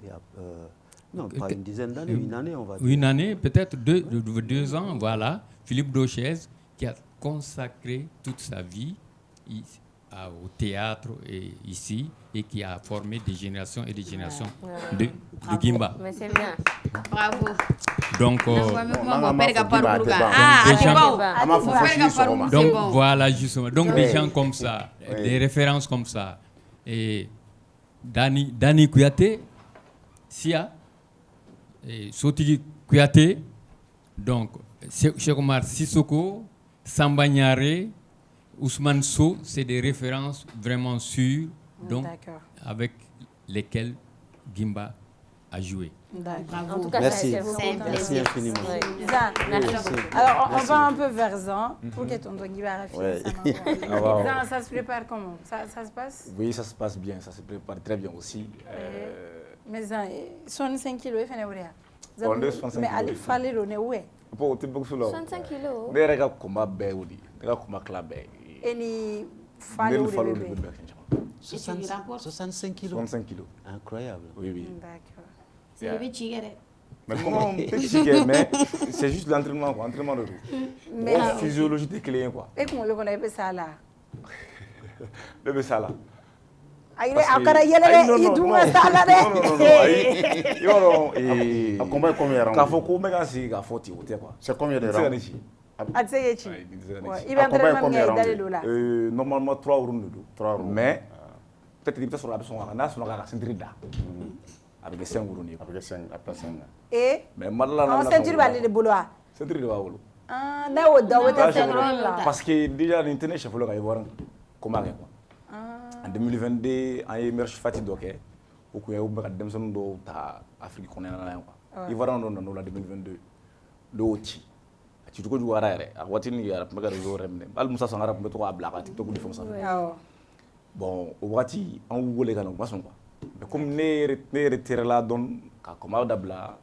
Non, pas une dizaine d'années, une année, on va dire. Une année, peut-être 2 ans, voilà. Philippe Dauchez, qui a consacré toute sa vie au théâtre ici et qui a formé des générations et des générations de Gimba. Mais c'est bien. Bravo. Donc, voilà, justement. Donc, des gens comme ça, des références comme ça. Et Dani Kouyaté, Sia, Sotigui Kouyaté, donc Cheikh Omar Sissoko, Samba Niaré, Ousmane Sow, c'est des références vraiment sûres, donc avec lesquelles Gimba a joué. En tout cas, merci. Merci infiniment. Alors, on va un peu vers Zan pour que ton Guy va réfléchir. Zan, ça se prépare comment? Ça se passe? Oui, ça se passe bien, ça se prépare très bien aussi. Mais Zan, 65 kilos, il fait une 65 kilos. Mais il fallait le où est? 65 kilos. Ne yɛrɛ ka kunba bɛɛ y'o de ye, ne ka kunba tila bɛɛ ye. Et ni fallait le bébé. 65 kilos. 65 kilos. Incroyable. Oui, oui. D'accord. C'est le petit. Mais comment on peut chiquer, mais c'est juste l'entraînement, quoi, entraînement de tout. Mais la physiologie est clé, quoi. Et comment le connaît ça là? Le ça là. Aïe, encore il y a les idoumas ça là. Non. Combien Quand faut combien c'est qu'à faut tirer quoi. C'est combien de rounds? Il va entraînement d'aller là. Normalement 3 rounds. Mais peut-être qu'il peut sur la personne on a sur la ceinture là. Avec 5 rounds. Avec 5 après 5. Et mais maintenant la ceinture va aller de boulot. Ceinture de boulot. Ah, là là. Parce que déjà l'internet chef le gars voir comment quoi. En 2022 en émerge Fati Doké ou ko yaw ba dem son do ta Afrique ko nena la quoi. Il va rendre dans la 2022 do ci ko ju wara re ak watini ya rap maga do remne al Moussa Sangara ko to abla ka TikTok di fon ça. Bon au wati en wole kan ko son quoi. Mais comme ne retire la don ka ko dabla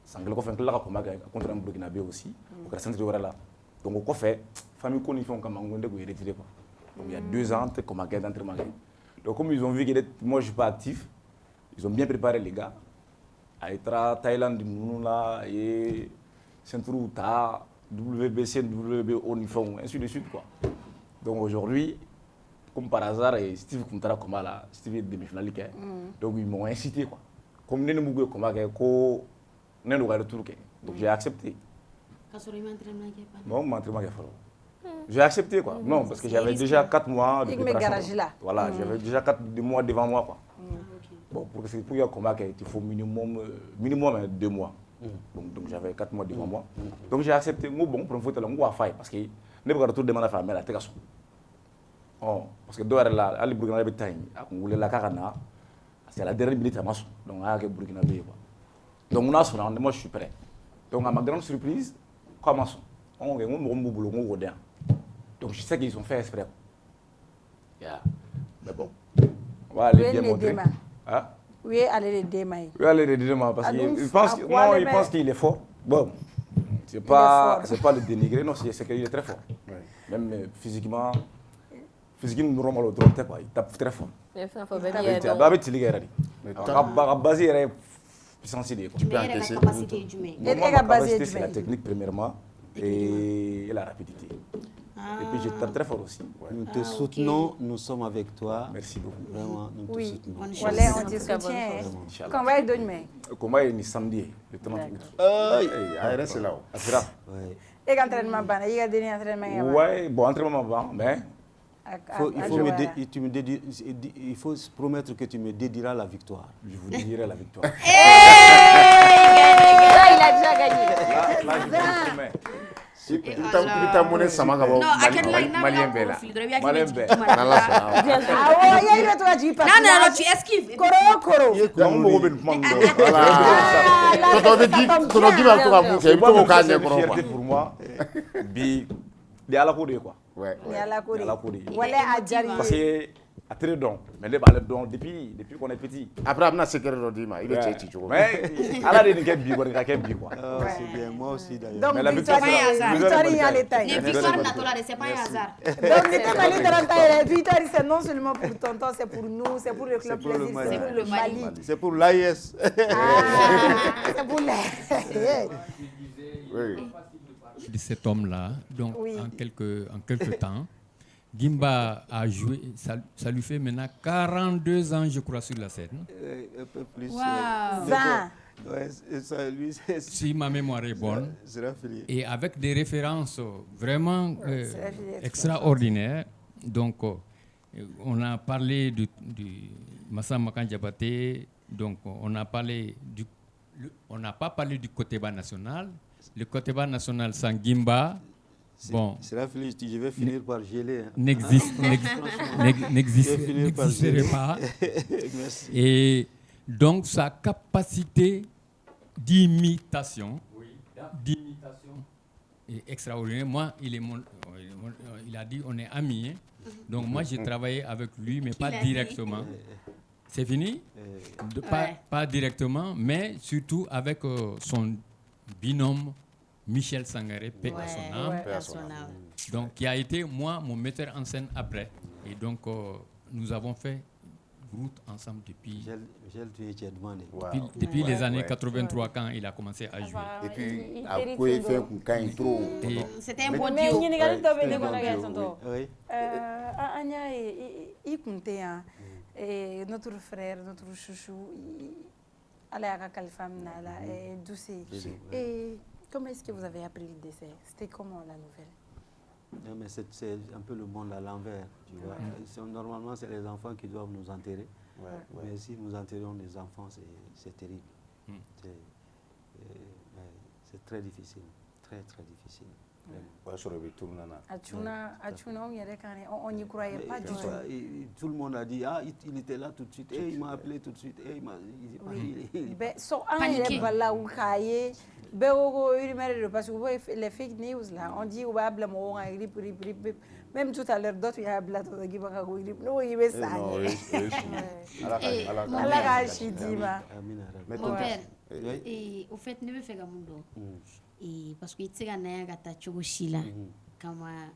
sangle ko fen la ko maga contre un Burkinabé aussi ko centre wara la donc ko fait famille ko ni fon kam ngonde ko retirer quoi. Donc il y a 2 ans, comme à d'entraînement. Donc comme ils ont vu que moi je suis pas actif, ils ont bien préparé les gars. À être Thaïlande, là et Centre-Outa, WBC, WBO, Nifon, ainsi de suite quoi. Donc aujourd'hui, comme par hasard, Steve Kuntara Koma là, Steve est demi-finaliste. Donc ils m'ont incité quoi. Comme nous nous combat ko nous nous retour donc j'ai accepté. Non, m'entraînement j'ai accepté quoi. Non, parce que j'avais déjà 4 mois de préparation. Voilà, j'avais déjà 4 mois devant moi quoi. Bon, pour y combattre, il faut minimum 2 mois. Donc j'avais 4 mois devant moi. Donc j'ai accepté. Moi bon, pour me faire la faille parce que ne pas retour demander à faire mais la tegaso. Oh, parce que doit là, aller Burkina Faso time, on voulait la carana. C'est la dernière minute à maçon. Donc à Burkina Faso quoi. Donc on a son moi je suis prêt. Donc à ma grande surprise, comment ça? On est boulot rodin. Donc je sais qu'ils ont fait exprès. Yeah. Mais bon, on va aller bien montrer. Hein? Oui, aller les démailler. Oui, aller les démailler parce qu'il pense qu'il est fort. Bon, c'est pas le dénigrer, non, c'est qu'il est très fort. Même physiquement, nous romans le drone, il tape très fort. Tu peux encaisser. La capacité, c'est la technique premièrement et la rapidité. Et puis je tape très fort aussi. Nous te soutenons, nous sommes avec toi. Merci beaucoup. Vraiment, nous te soutenons. Voilà, on te soutient. Comment est demain? Comment est samedi, le 30 août. C'est là. Et l'entraînement, il y a des entraînements. Oui, bon, entraînement, mais... Il faut promettre que tu me dédieras la victoire. Je vous dédierai la victoire. Là, il a déjà gagné. Là, je vous promets. Kita monnaie sama ka bɔ malien bɛɛ la. Malien bɛɛ. Awɔ, il y a une autre dit pas. Non, tu esquives. Koro. Donc mɔgɔw bɛ nin kuma min dɔn. Toto bɛ di b'a to ka mun kɛ i bɛ to k'o k'a ɲɛ kɔrɔ quoi. Pour moi, bi de ala ko de quoi. Ouais. Ni ala ko de. Ala ko de. Wala a jari. Parce que a très don, mais ne b'ale dɔn depuis qu'on est petit. Après a bɛna secret dɔ d'i ma i bɛ cɛ ci cogo min. Mais ala de nin kɛ bi kɔni ka kɛ bi quoi. C'est bien, moi aussi d'ailleurs. Donc victoire il y a les tailles. Victoire natolade, c'est pas un hasard. Donc Mali Taranta, victoire c'est non seulement pour tonton, c'est pour nous, c'est pour le club plaisir, c'est pour le Mali. C'est pour l'AIS. C'est pour de cet homme-là, donc en quelques temps, Gimba a joué, ça lui fait maintenant 42 ans, je crois, sur la scène. Un peu plus. Wow. 20. Si ma mémoire est bonne. Et avec des références vraiment extraordinaires. Donc, on a parlé du Massa Makan Diabaté, donc on n'a pas parlé du Koteba national. Le Koteba national sans Gimba, bon, je vais finir par geler. N'existerait pas. Et donc sa capacité d'imitation est extraordinaire. Moi, il a dit on est amis. Hein? Donc moi, j'ai travaillé avec lui, mais pas directement. C'est fini? Pas directement, mais surtout avec son binôme Michel Sangaré, paix à son âme. Donc, qui a été, moi, mon metteur en scène après. Et donc, nous avons fait route ensemble depuis, depuis les années 83 quand il a commencé à jouer. Et puis, après, il fait quand il trouve. C'était un bon duo. Notre frère, notre chouchou, Alayaka Kalifamnala et Doucé. Et comment est-ce que vous avez appris le décès? C'était comment la nouvelle? Non, mais c'est un peu le monde à l'envers, tu vois. Normalement, c'est les enfants qui doivent nous enterrer. Mais si nous enterrons les enfants, c'est terrible. C'est très difficile, très très difficile. On n'y croyait pas du tout. Tout le monde a dit, ah, il était là tout de suite, et il m'a appelé tout de suite, et il m'a paniqué. Parce que les fake news là, on dit même tout à l'heure d'autres il y a bla to gi baka ko grip no yibe sa mon père et au fait ne me fait gamundo et parce que itse kana ga ta chogo shila kama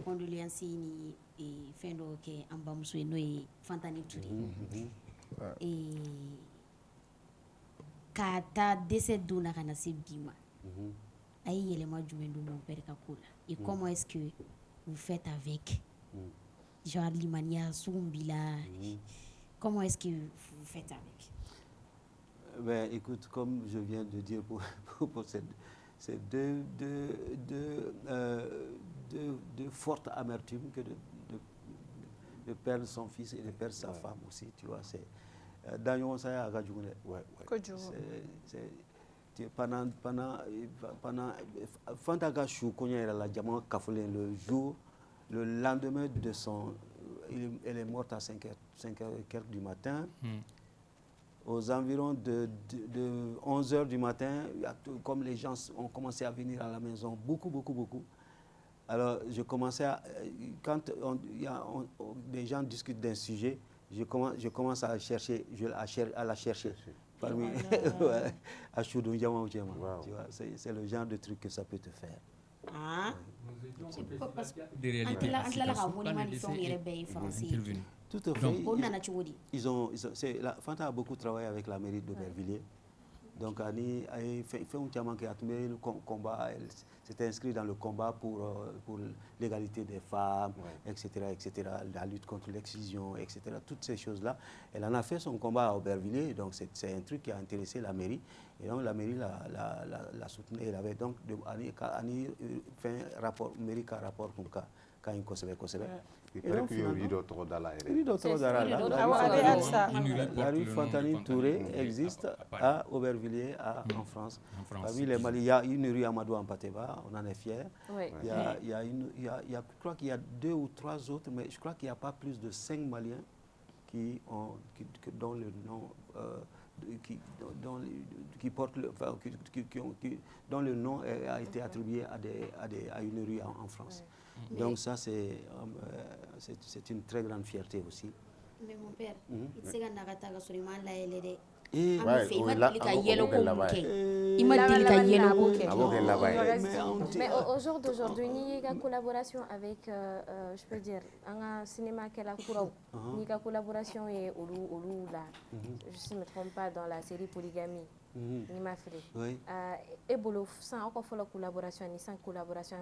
condoléances ni et fendo ke ambamuso no e Fantani Touré et kata décès dona kana se bima ayi yelema jumendo mon père kakula et comment est-ce que vous faites avec genre Limania Soumbila comment est-ce que vous faites avec? Ben, écoute, comme je viens de dire pour c'est deux fortes amertumes que de perdre son fils et de perdre sa femme aussi, tu vois. C'est pendant Fantaga Chou la diamant Kafolé le lendemain de son elle est morte à 5h du matin. Aux environs de 11h du matin, comme les gens ont commencé à venir à la maison, beaucoup. Alors, je commençais à... Quand des gens discutent d'un sujet, je commence à chercher, à la chercher. Parmi à Choudou Diamant, tu vois, c'est le genre de truc que ça peut te faire. Tout à fait. Fanta a beaucoup travaillé avec la mairie d'Aubervilliers. Donc, elle fait un combat. Elle s'était inscrite dans le combat pour l'égalité des femmes, etc., la lutte contre l'excision, etc. Toutes ces choses-là. Elle en a fait son combat à Aubervilliers. Donc, c'est un truc qui a intéressé la mairie. Et donc, la mairie l'a soutenue. Elle avait donc fait un rapport, mairie un rapport pour quand il la rue Fantani Touré existe à Aubervilliers, en France. Parmi les Mali, il y a une rue Amadou Ampateba, on en est fiers. Je crois qu'il y a 2 ou 3 autres, mais je crois qu'il n'y a pas plus de 5 Maliens dont le nom... dont le nom a été attribué à une rue en France. Donc ça, c'est une très grande fierté aussi. Mais mon père, c'est un narrateur sur le mais au jour d'aujourd'hui, il y a une collaboration avec, je peux dire, un cinéma qui a une collaboration et je ne me trompe pas, dans la série Polygamie. Et sans encore la collaboration, sans collaboration,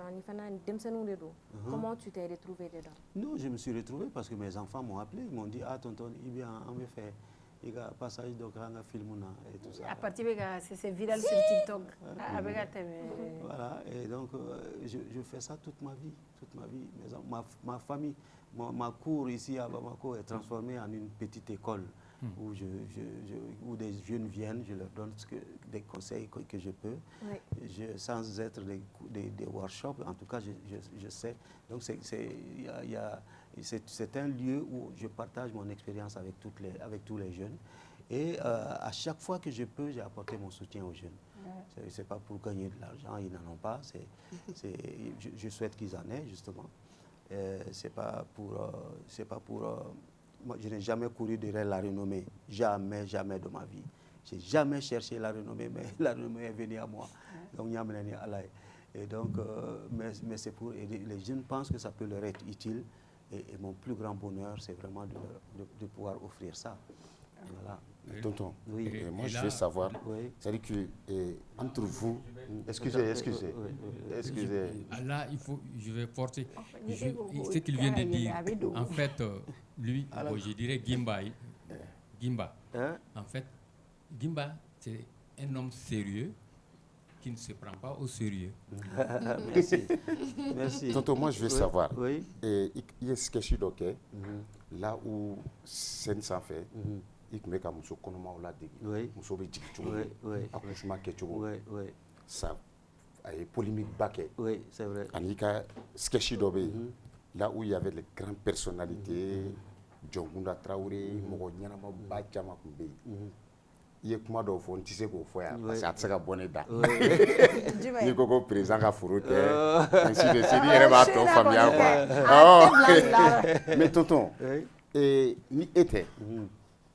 comment tu t'es retrouvé dedans? Non, je me suis retrouvé parce que mes enfants m'ont appelé, ils m'ont dit, ah tonton, on me fait un passage de grand film et tout ça. À partir de c'est viral sur TikTok. Voilà, et donc je fais ça toute ma vie. Ma famille, ma cour ici à Bamako est transformée en une petite école. Où où des jeunes viennent, je leur donne des conseils que je peux, sans être des workshops, en tout cas je sais. Donc c'est un lieu où je partage mon expérience avec tous les jeunes. Et à chaque fois que je peux, j'ai apporté mon soutien aux jeunes. Ce n'est pas pour gagner de l'argent, ils n'en ont pas. Je souhaite qu'ils en aient, justement. Ce n'est pas pour moi, je n'ai jamais couru derrière la renommée. Jamais de ma vie. Je n'ai jamais cherché la renommée, mais la renommée est venue à moi. Donc, et donc, mais c'est pour aider. Les jeunes pensent que ça peut leur être utile. Et mon plus grand bonheur, c'est vraiment de pouvoir offrir ça. Voilà. Tonton, oui. Moi je veux savoir, c'est-à-dire que entre vous, excusez. Là, je vais porter ce qu'il vient de dire. En fait, lui, je dirais Gimba. En fait, Gimba, c'est un homme sérieux qui ne se prend pas au sérieux. Merci. Tonton, moi je veux savoir, il y a ce que je suis docteur, là où scène s'en fait, il me ka muso kɔnɔmaw ladege muso bɛ jigin cogo min accouchement kɛ cogo ça a ye polémique ba kɛ ani ka sketch dɔ bɛ yen là où il y avait les grandes personnalités Jɔnkunda Traoré mɔgɔ ɲɛnamaba caman tun bɛ yen i ye kuma dɔw fɔ n tɛ se k'o fɔ yan parce que a tɛ se ka bɔ ne da n'i ko ko président ka foro tɛ ainsi de suite i yɛrɛ b'a tɔ faamuya quoi mais tonton ni e tɛ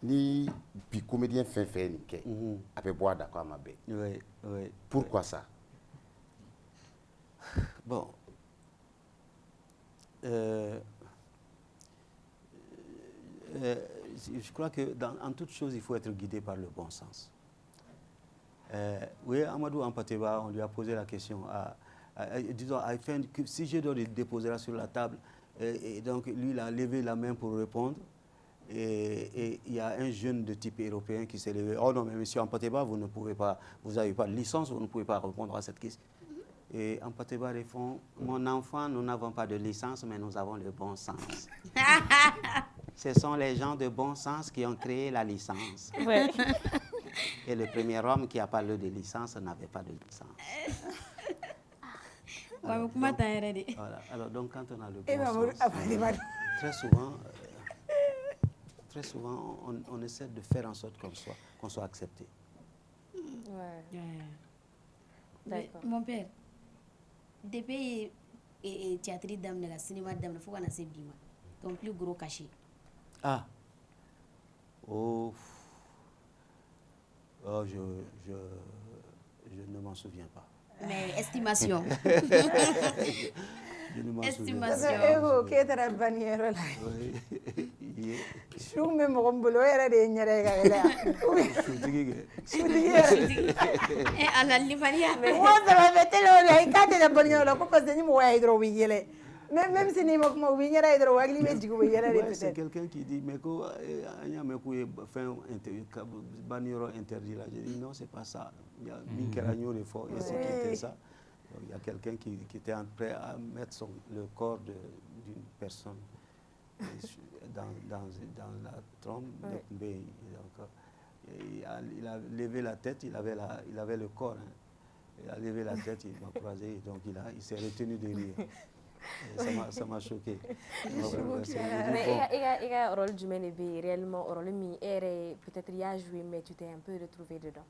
ni bi comédien fɛn fɛn ye nin kɛ a bɛ bɔ a da ko a ma bɛn pourquoi ça? Bon, je crois que en toute chose, il faut être guidé par le bon sens. Oui, Amadou Ampateba, on lui a posé la question, disons, si je dois le déposer sur la table, et donc lui, il a levé la main pour répondre, et il y a un jeune de type européen qui s'est levé. Oh non, mais monsieur Ampateba, vous n'avez pas de licence, vous ne pouvez pas répondre à cette question. Et Ampateba répond, mon enfant, nous n'avons pas de licence, mais nous avons le bon sens. Ce sont les gens de bon sens qui ont créé la licence. Ouais. Et le premier homme qui a parlé de licence n'avait pas de licence. Alors, donc quand on a le bon sens, très souvent, on essaie de faire en sorte qu'on soit accepté. Ouais. D'accord. Mon père, depuis le théâtre d'âme, le cinéma d'âme, il faut qu'on ait bima. Ton plus gros cachet. Ah. Oh, je ne m'en souviens pas. Mais estimation. Je ne m'en estimation. Chou même rombolo era de nyere ga ela. Eh ala livania. Wanda va metelo la ikate da banyolo ko parce ni mo wa hydro wiyele. Même si ni mo ko winyera hydro wa gli meji ko yera de. C'est quelqu'un qui dit mais ko anya me ko fin banyoro interdit là. Je dis non, c'est pas ça. Il y a Minkera de fort et c'est qui était ça. Donc, il y a quelqu'un qui était prêt à mettre le corps d'une personne dans la trompe de Kumbé. Il a levé la tête, il avait le corps. Hein. Il a levé la tête, il m'a croisé, donc il s'est retenu de rire. Ça m'a choqué. Mais il y a un rôle du Ménévé, réellement, un rôle peut-être il a joué, mais tu t'es un peu retrouvé dedans.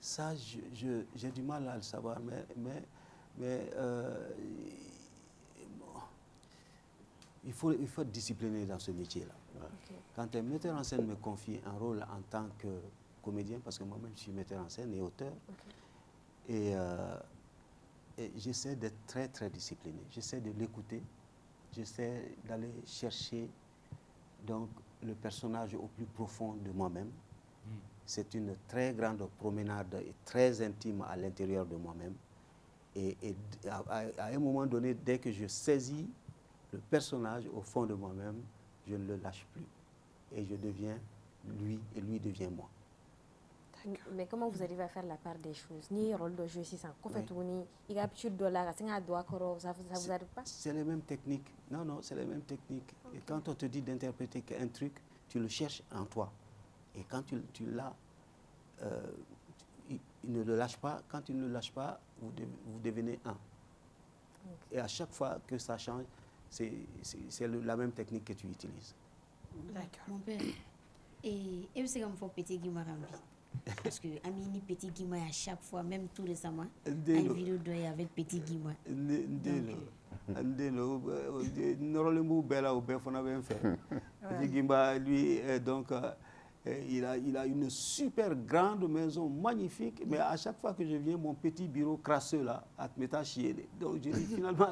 Ça, j'ai du mal à le savoir, mais il faut être discipliné dans ce métier-là. Okay. Quand un metteur en scène me confie un rôle en tant que comédien, parce que moi-même je suis metteur en scène et auteur, et j'essaie d'être très très discipliné. J'essaie de l'écouter, j'essaie d'aller chercher donc le personnage au plus profond de moi-même. C'est une très grande promenade et très intime à l'intérieur de moi-même. Et à un moment donné, dès que je saisis le personnage au fond de moi-même, je ne le lâche plus. Et je deviens lui et lui devient moi. Mais comment vous arrivez à faire la part des choses? Ni rôle de jeu, si ça vous arrive pas? C'est les mêmes techniques. Non, c'est les mêmes techniques. Okay. Et quand on te dit d'interpréter un truc, tu le cherches en toi. Et quand tu l'as, il ne le lâche pas. Quand tu ne le lâches pas, vous devenez un. Okay. Et à chaque fois que ça change, c'est la même technique que tu utilises. D'accord. Mon père, et vous savez comment petit Guima Rambi? Parce que Amini petit Guima à chaque fois, même tout récemment, une vidéo doit avec petit Guima. Lui, donc, Il a une super grande maison, magnifique, mais à chaque fois que je viens, mon petit bureau crasseux là, à te mettre à chier. Donc je dis finalement,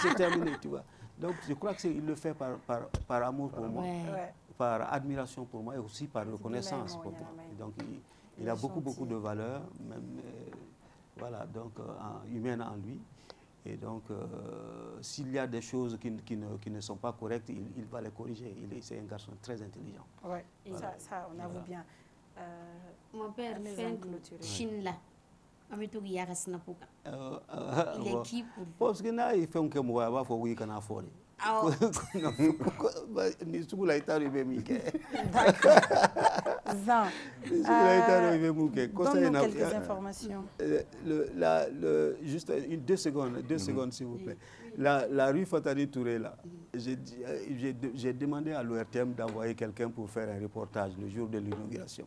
c'est terminé, tu vois. Donc je crois qu'il le fait par amour pour moi, par admiration pour moi et aussi par reconnaissance pour moi. Et donc il a beaucoup de valeurs, même voilà, donc humaines en lui. Et donc, s'il y a des choses qui ne sont pas correctes, il va les corriger. C'est un garçon très intelligent. Oui, voilà. ça, on avoue bien. Mon père fait Chine là. Il est qui pour... Parce que là, il fait un peu de temps, il faut oui qu'on a fait. Donne-nous quelques informations. Juste 2 secondes, s'il vous plaît. La rue Fatani Touré, là, j'ai demandé à l'ORTM d'envoyer quelqu'un pour faire un reportage le jour de l'inauguration.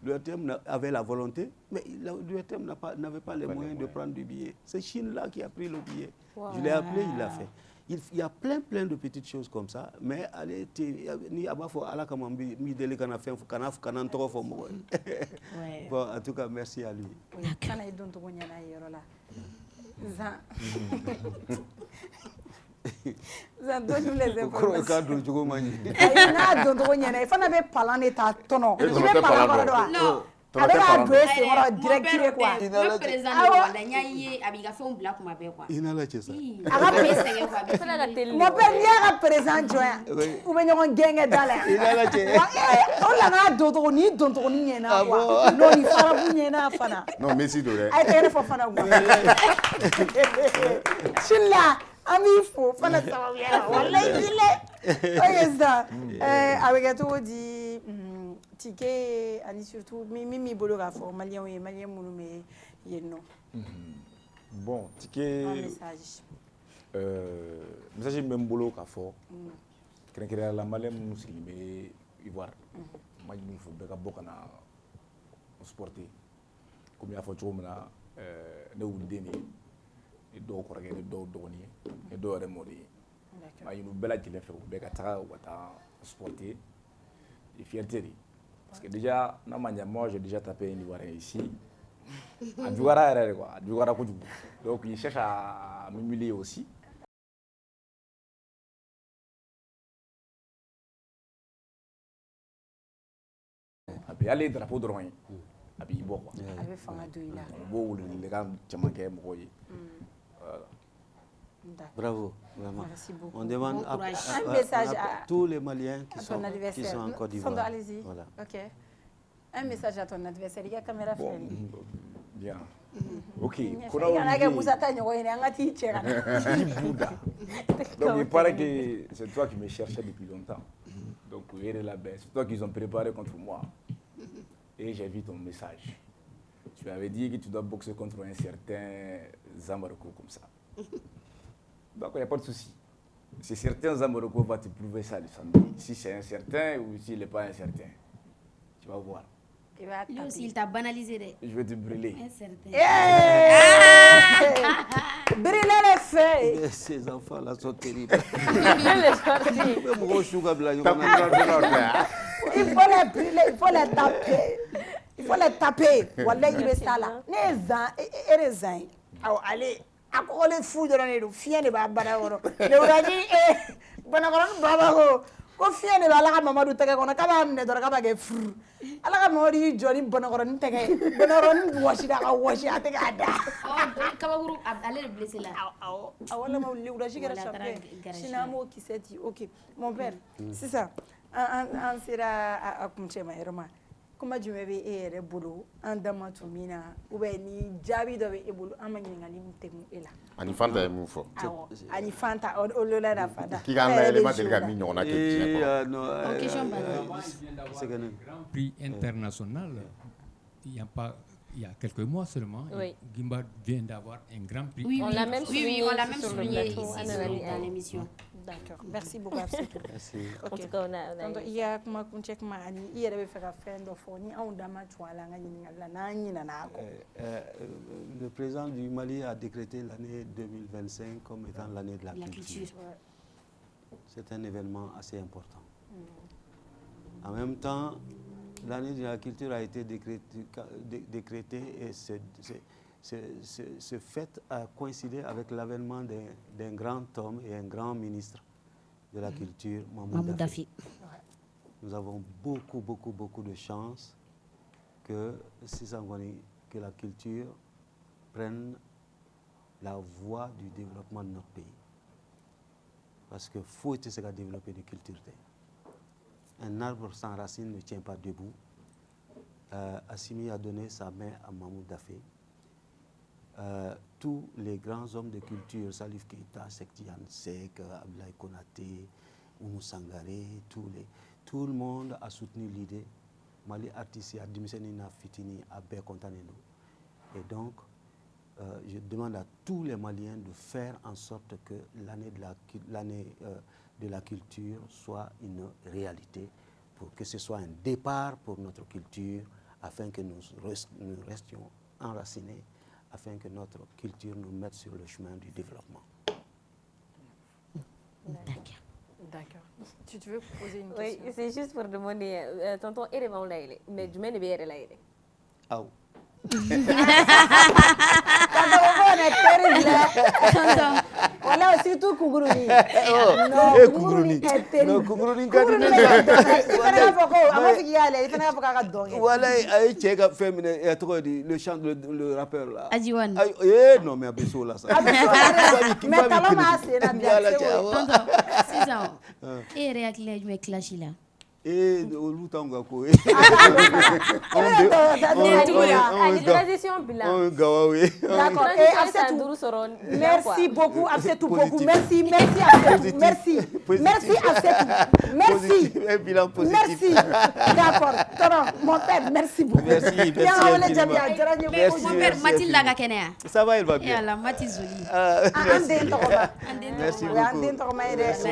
L'ORTM avait la volonté, mais l'ORTM n'avait pas les moyens de prendre du billet. C'est Chine là qui a pris le billet. Wow. Je l'ai appelé, il l'a fait. Il y a plein de petites choses comme ça, mais allez, bon, en tout cas, merci à lui. Donne-nous les informations. Il faut n'avoir pas l'en Non. Avec la douce, on va directement quoi. Le président de la quoi. Il n'a pas ça. Mon père n'y a pas présent joint. Ou bien on gagne dans l'air. Il n'a pas ça. On l'a d'autres ni d'autres ni n'a pas. Non, il faut la bouger n'a pas. Non, mais si doré. Aïe, t'es pas fan de moi. Chilla, ami fou, fan de ça va bien. Wallahi, il est. Oh ça. Avec tout dit. Ticket, et surtout, Mimi Bologafo, Malien et Malien Mouloumé, non. Bon, ticket. Un message. Message même Bologafo. Quand la Malien Mousselimé, Ivoire, Malien faut bien qu'à sporter. Comme il y a fait Chomna, nous déni, et d'eau correct, et d'eau doni, et d'eau remodi. Il nous belle qui l'a fait, bien qu'à sporter, et fierté. Parce que déjà, moi j'ai déjà tapé un Ivoirien ici. À Douara, donc il cherche à m'humilier aussi. Après, aller drapeau de Rouen. Après, il boit. Avec Fangadouille là. Les gars, tu manques un peu. Bravo, vraiment. Merci beaucoup. On demande un message à tous les Maliens qui sont en Côte d'Ivoire. Allez-y. Voilà. Ok. Un message à ton adversaire. Il y a caméra bon, bien. Ok. Donc il paraît que c'est toi qui me cherchais depuis longtemps. Donc c'est toi qu'ils ont préparé contre moi. Et j'ai vu ton message. Tu avais dit que tu dois boxer contre un certain Zambaroko comme ça. Donc il n'y a pas de souci. Si certains Zambaroko va te prouver ça le samedi. Si c'est incertain ou s'il n'est pas incertain. Tu vas voir. Lui aussi, il t'a banalisé. Je vais te brûler. Brûler les feuilles. Ces enfants-là sont terribles. Il faut les brûler, il faut les taper. Il faut les taper. Voilà, il est ça là. Les ans, allez, à quoi les fous de l'année, fier de Babaro. Le Radi et Bonagaron Babaro. Ko fiye ne ala ka mamadu tɛgɛ kɔnɔ k'a b'a minɛ dɔrɔn k'a b'a kɛ furu ala ka mamadu y'i jɔ ni bɔnɔkɔrɔnin tɛgɛ bɔnɔkɔrɔnin wɔsi a ka wɔsi a tɛ k'a da. kabakuru ale de blessé la. awɔ lama wuli wulasi kɛra champion sini an b'o kisɛ ti ok mon père sisan an sera a kuncɛ ma yɔrɔ ma kuma jumɛn bɛ e yɛrɛ bolo an da ma tun min na ou bien ni jaabi dɔ bɛ e bolo an ma ɲininkali min tɛmɛ e la. Ani Fanta ye mun fɔ. Ani Fanta olu la da Fanta. K'i ka yɛlɛ ma deli ka min ɲɔgɔnna kɛ diɲɛ kɔnɔ. Question Grand Prix international. Il y a quelques mois seulement, Guimba vient d'avoir un Grand Prix. Oui, on l'a même souligné ici dans l'émission. D'accord. Merci beaucoup. Merci. En tout cas, il y a kuma kunche kuma ani i yɛrɛ bɛ fɛ ka fɛn dɔ fɔ ni anw da ma tun a la an ka ɲininkali la n'an ɲinana kɔ. Le président du Mali a décrété l'année 2025 comme étant l'année de la culture. C'est un événement assez important. En même temps, l'année de la culture a été décrétée et ce fait a coïncidé avec l'avènement d'un grand homme et un grand ministre de la culture, Mahmoud Daffé. Nous avons beaucoup de chance que la culture prenne la voie du développement de notre pays. Parce que faut être ce qu'a développé de culture. Un arbre sans racines ne tient pas debout. Assimi a donné sa main à Mahmoud Daffé. Tous les grands hommes de culture, Salif Keita, Sektian Sek, Abdoulaye Konaté, Oumou Sangaré, tout le monde a soutenu l'idée. Mali Artisi, Adimsenina Fitini, Abbe Kontaneno. Et donc, je demande à tous les Maliens de faire en sorte que l'année de la culture soit une réalité, pour que ce soit un départ pour notre culture, afin que nous restions enracinés, afin que notre culture nous mette sur le chemin du développement. D'accord. Tu veux poser une question? Oui, c'est juste pour demander, tonton Erevan Laïle, mais du mène bien Laïle. Ah. Voilà, surtout Kougrouni. Non, Kougrouni est terrible. Non, Kougrouni est terrible. Le chant, le rappeur là. Adjiwan. Non, mais Abesso là. Mais Taloma, c'est et réacler du clash là. Et au Tanga quoi. D'accord. Merci beaucoup, Absetou beaucoup. Merci, merci. Un bilan positif. Merci. D'accord. Mon père, merci beaucoup. Merci. Mon père, Mathilde Lagakenea. Ça va, elle va bien. Et la Mathilde Zoli. Merci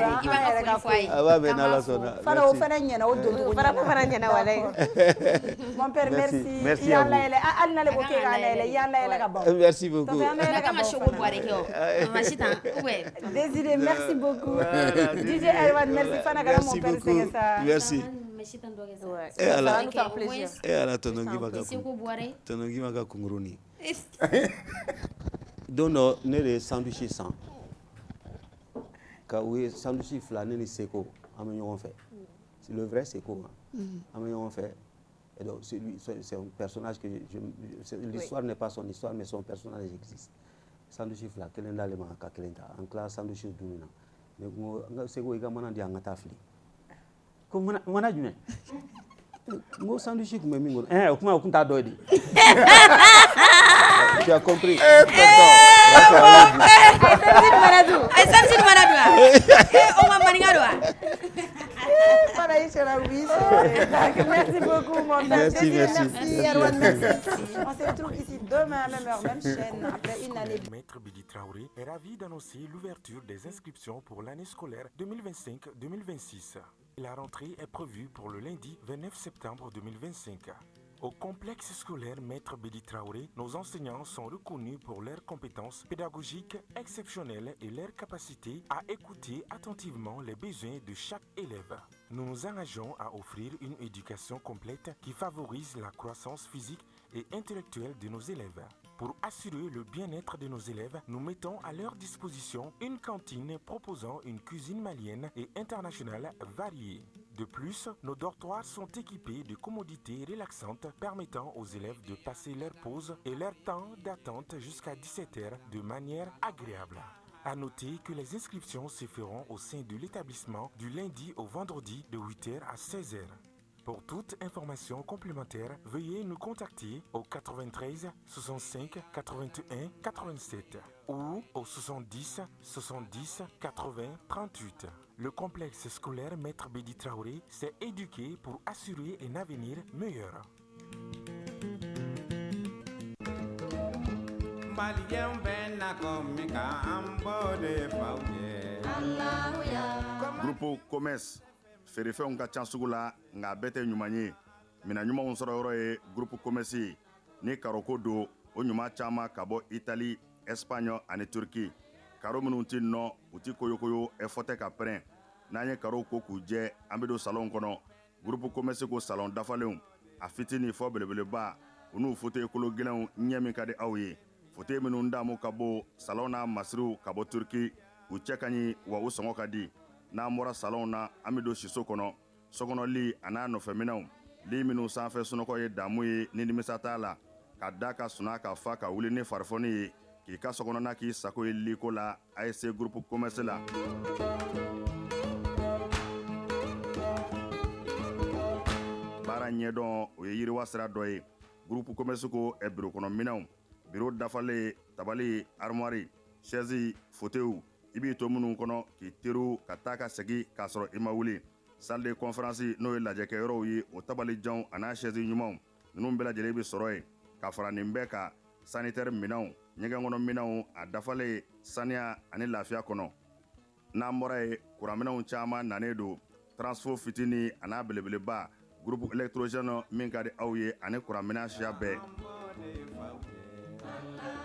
beaucoup. Mon père, merci. Merci à vous. Merci beaucoup. Désiré, merci beaucoup. DJ Erwan, merci. Mon père, merci. Et ça va nous faire plaisir. Et à la Tonongi Maga Kunguruni. Donc, nous sommes sandwichs sans. Quand vous sandwich flané ni seko, on fait. C'est le vrai seko. On fait. Et donc, c'est un personnage que l'histoire n'est pas son histoire, mais son personnage existe. Sandwich fla, kelenda le maka kelenda. En classe sandwich dunina. Mais seko igamana di angatafli. Comme mana jumé. Ngo sandwich comme mingo. Okuma okunta doidi. Tu as compris. Merci beaucoup, mon père. Merci. Erwan, merci. On se retrouve ici demain à même heure, même chaîne, après une année. Maître Bidi Traoré est ravi d'annoncer l'ouverture des inscriptions pour l'année scolaire 2025-2026. La rentrée est prévue pour le lundi 29 septembre 2025. Au complexe scolaire Maître Bidi Traoré, nos enseignants sont reconnus pour leurs compétences pédagogiques exceptionnelles et leur capacité à écouter attentivement les besoins de chaque élève. Nous nous engageons à offrir une éducation complète qui favorise la croissance physique et intellectuelle de nos élèves. Pour assurer le bien-être de nos élèves, nous mettons à leur disposition une cantine proposant une cuisine malienne et internationale variée. De plus, nos dortoirs sont équipés de commodités relaxantes permettant aux élèves de passer leur pause et leur temps d'attente jusqu'à 17h de manière agréable. À noter que les inscriptions se feront au sein de l'établissement du lundi au vendredi de 8h à 16h. Pour toute information complémentaire, veuillez nous contacter au 93 65 81 87 ou au 70 70 80 38. Le complexe scolaire Maître Bidi Traoré s'est éduqué pour assurer un avenir meilleur. Groupe Commerce feerefɛnw ka ca sugu la nka a bɛɛ tɛ ɲuman ye mina ɲumanw sɔrɔ yɔrɔ ye groupe Commerce ni karoko don o ɲuman caman ka bɔ Italie, Espagne ani Turki. Karo minnu ti nɔ u ti koyokoyo ɛ fɔ tɛ ka pɛrɛn n'an ye karow ko k'u jɛ an bɛ don salon kɔnɔ groupe commerce ko salon dafalenw a fitini fɔ belebeleba u n'u fauteuil kolo gɛlɛnw ɲɛ min ka di aw ye fauteuil minnu damu ka bɔ salon n'a masiriw ka bɔ Turki u cɛ ka ɲi wa u sɔngɔ ka di n'an bɔra salon na an bɛ don siso kɔnɔ sokɔnɔ li a n'a nɔfɛminɛw li minnu sanfɛ sunɔgɔ ye damu ye ni nimisa t'a la ka da ka suna ka fa ka wuli ni farifoni ye k'i ka sokɔnɔna k'i sago ye liko la ASC groupe commerce la. baara ɲɛdɔn o ye yiriwa sira dɔ ye groupe commerce ko biro kɔnɔ minɛnw biro dafalen tabali armoire chaise fauteuil i b'i to minnu kɔnɔ k'i teriw ka taa ka segin k'a sɔrɔ i ma wuli salle de conférence n'o ye lajɛkɛyɔrɔw ye o tabali janw a n'a chaise ɲumanw ninnu bɛɛ lajɛlen bɛ sɔrɔ yen ka fara nin bɛɛ kan sanitaire minɛnw ɲɛgɛn kɔnɔ minɛnw a dafalen saniya ani lafiya kɔnɔ n'an bɔra ye kuranminɛnw caman nanen don transfo fitini a n'a belebeleba groupe électrogène min ka di aw ye ani kuranminɛn siya bɛɛ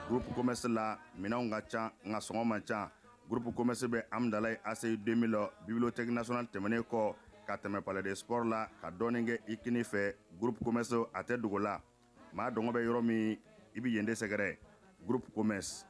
groupe commerce la minɛnw ka ca nka sɔngɔ man ca groupe commerce bɛ Amdalaye ACI 2000 bibliothèque nationale tɛmɛnen kɔ ka tɛmɛ palais des sports la ka dɔɔnin kɛ i kini fɛ groupe commerce a tɛ dogo la maa dɔngɔ bɛ yɔrɔ min i bɛ yen de sɛgɛrɛ groupe commerce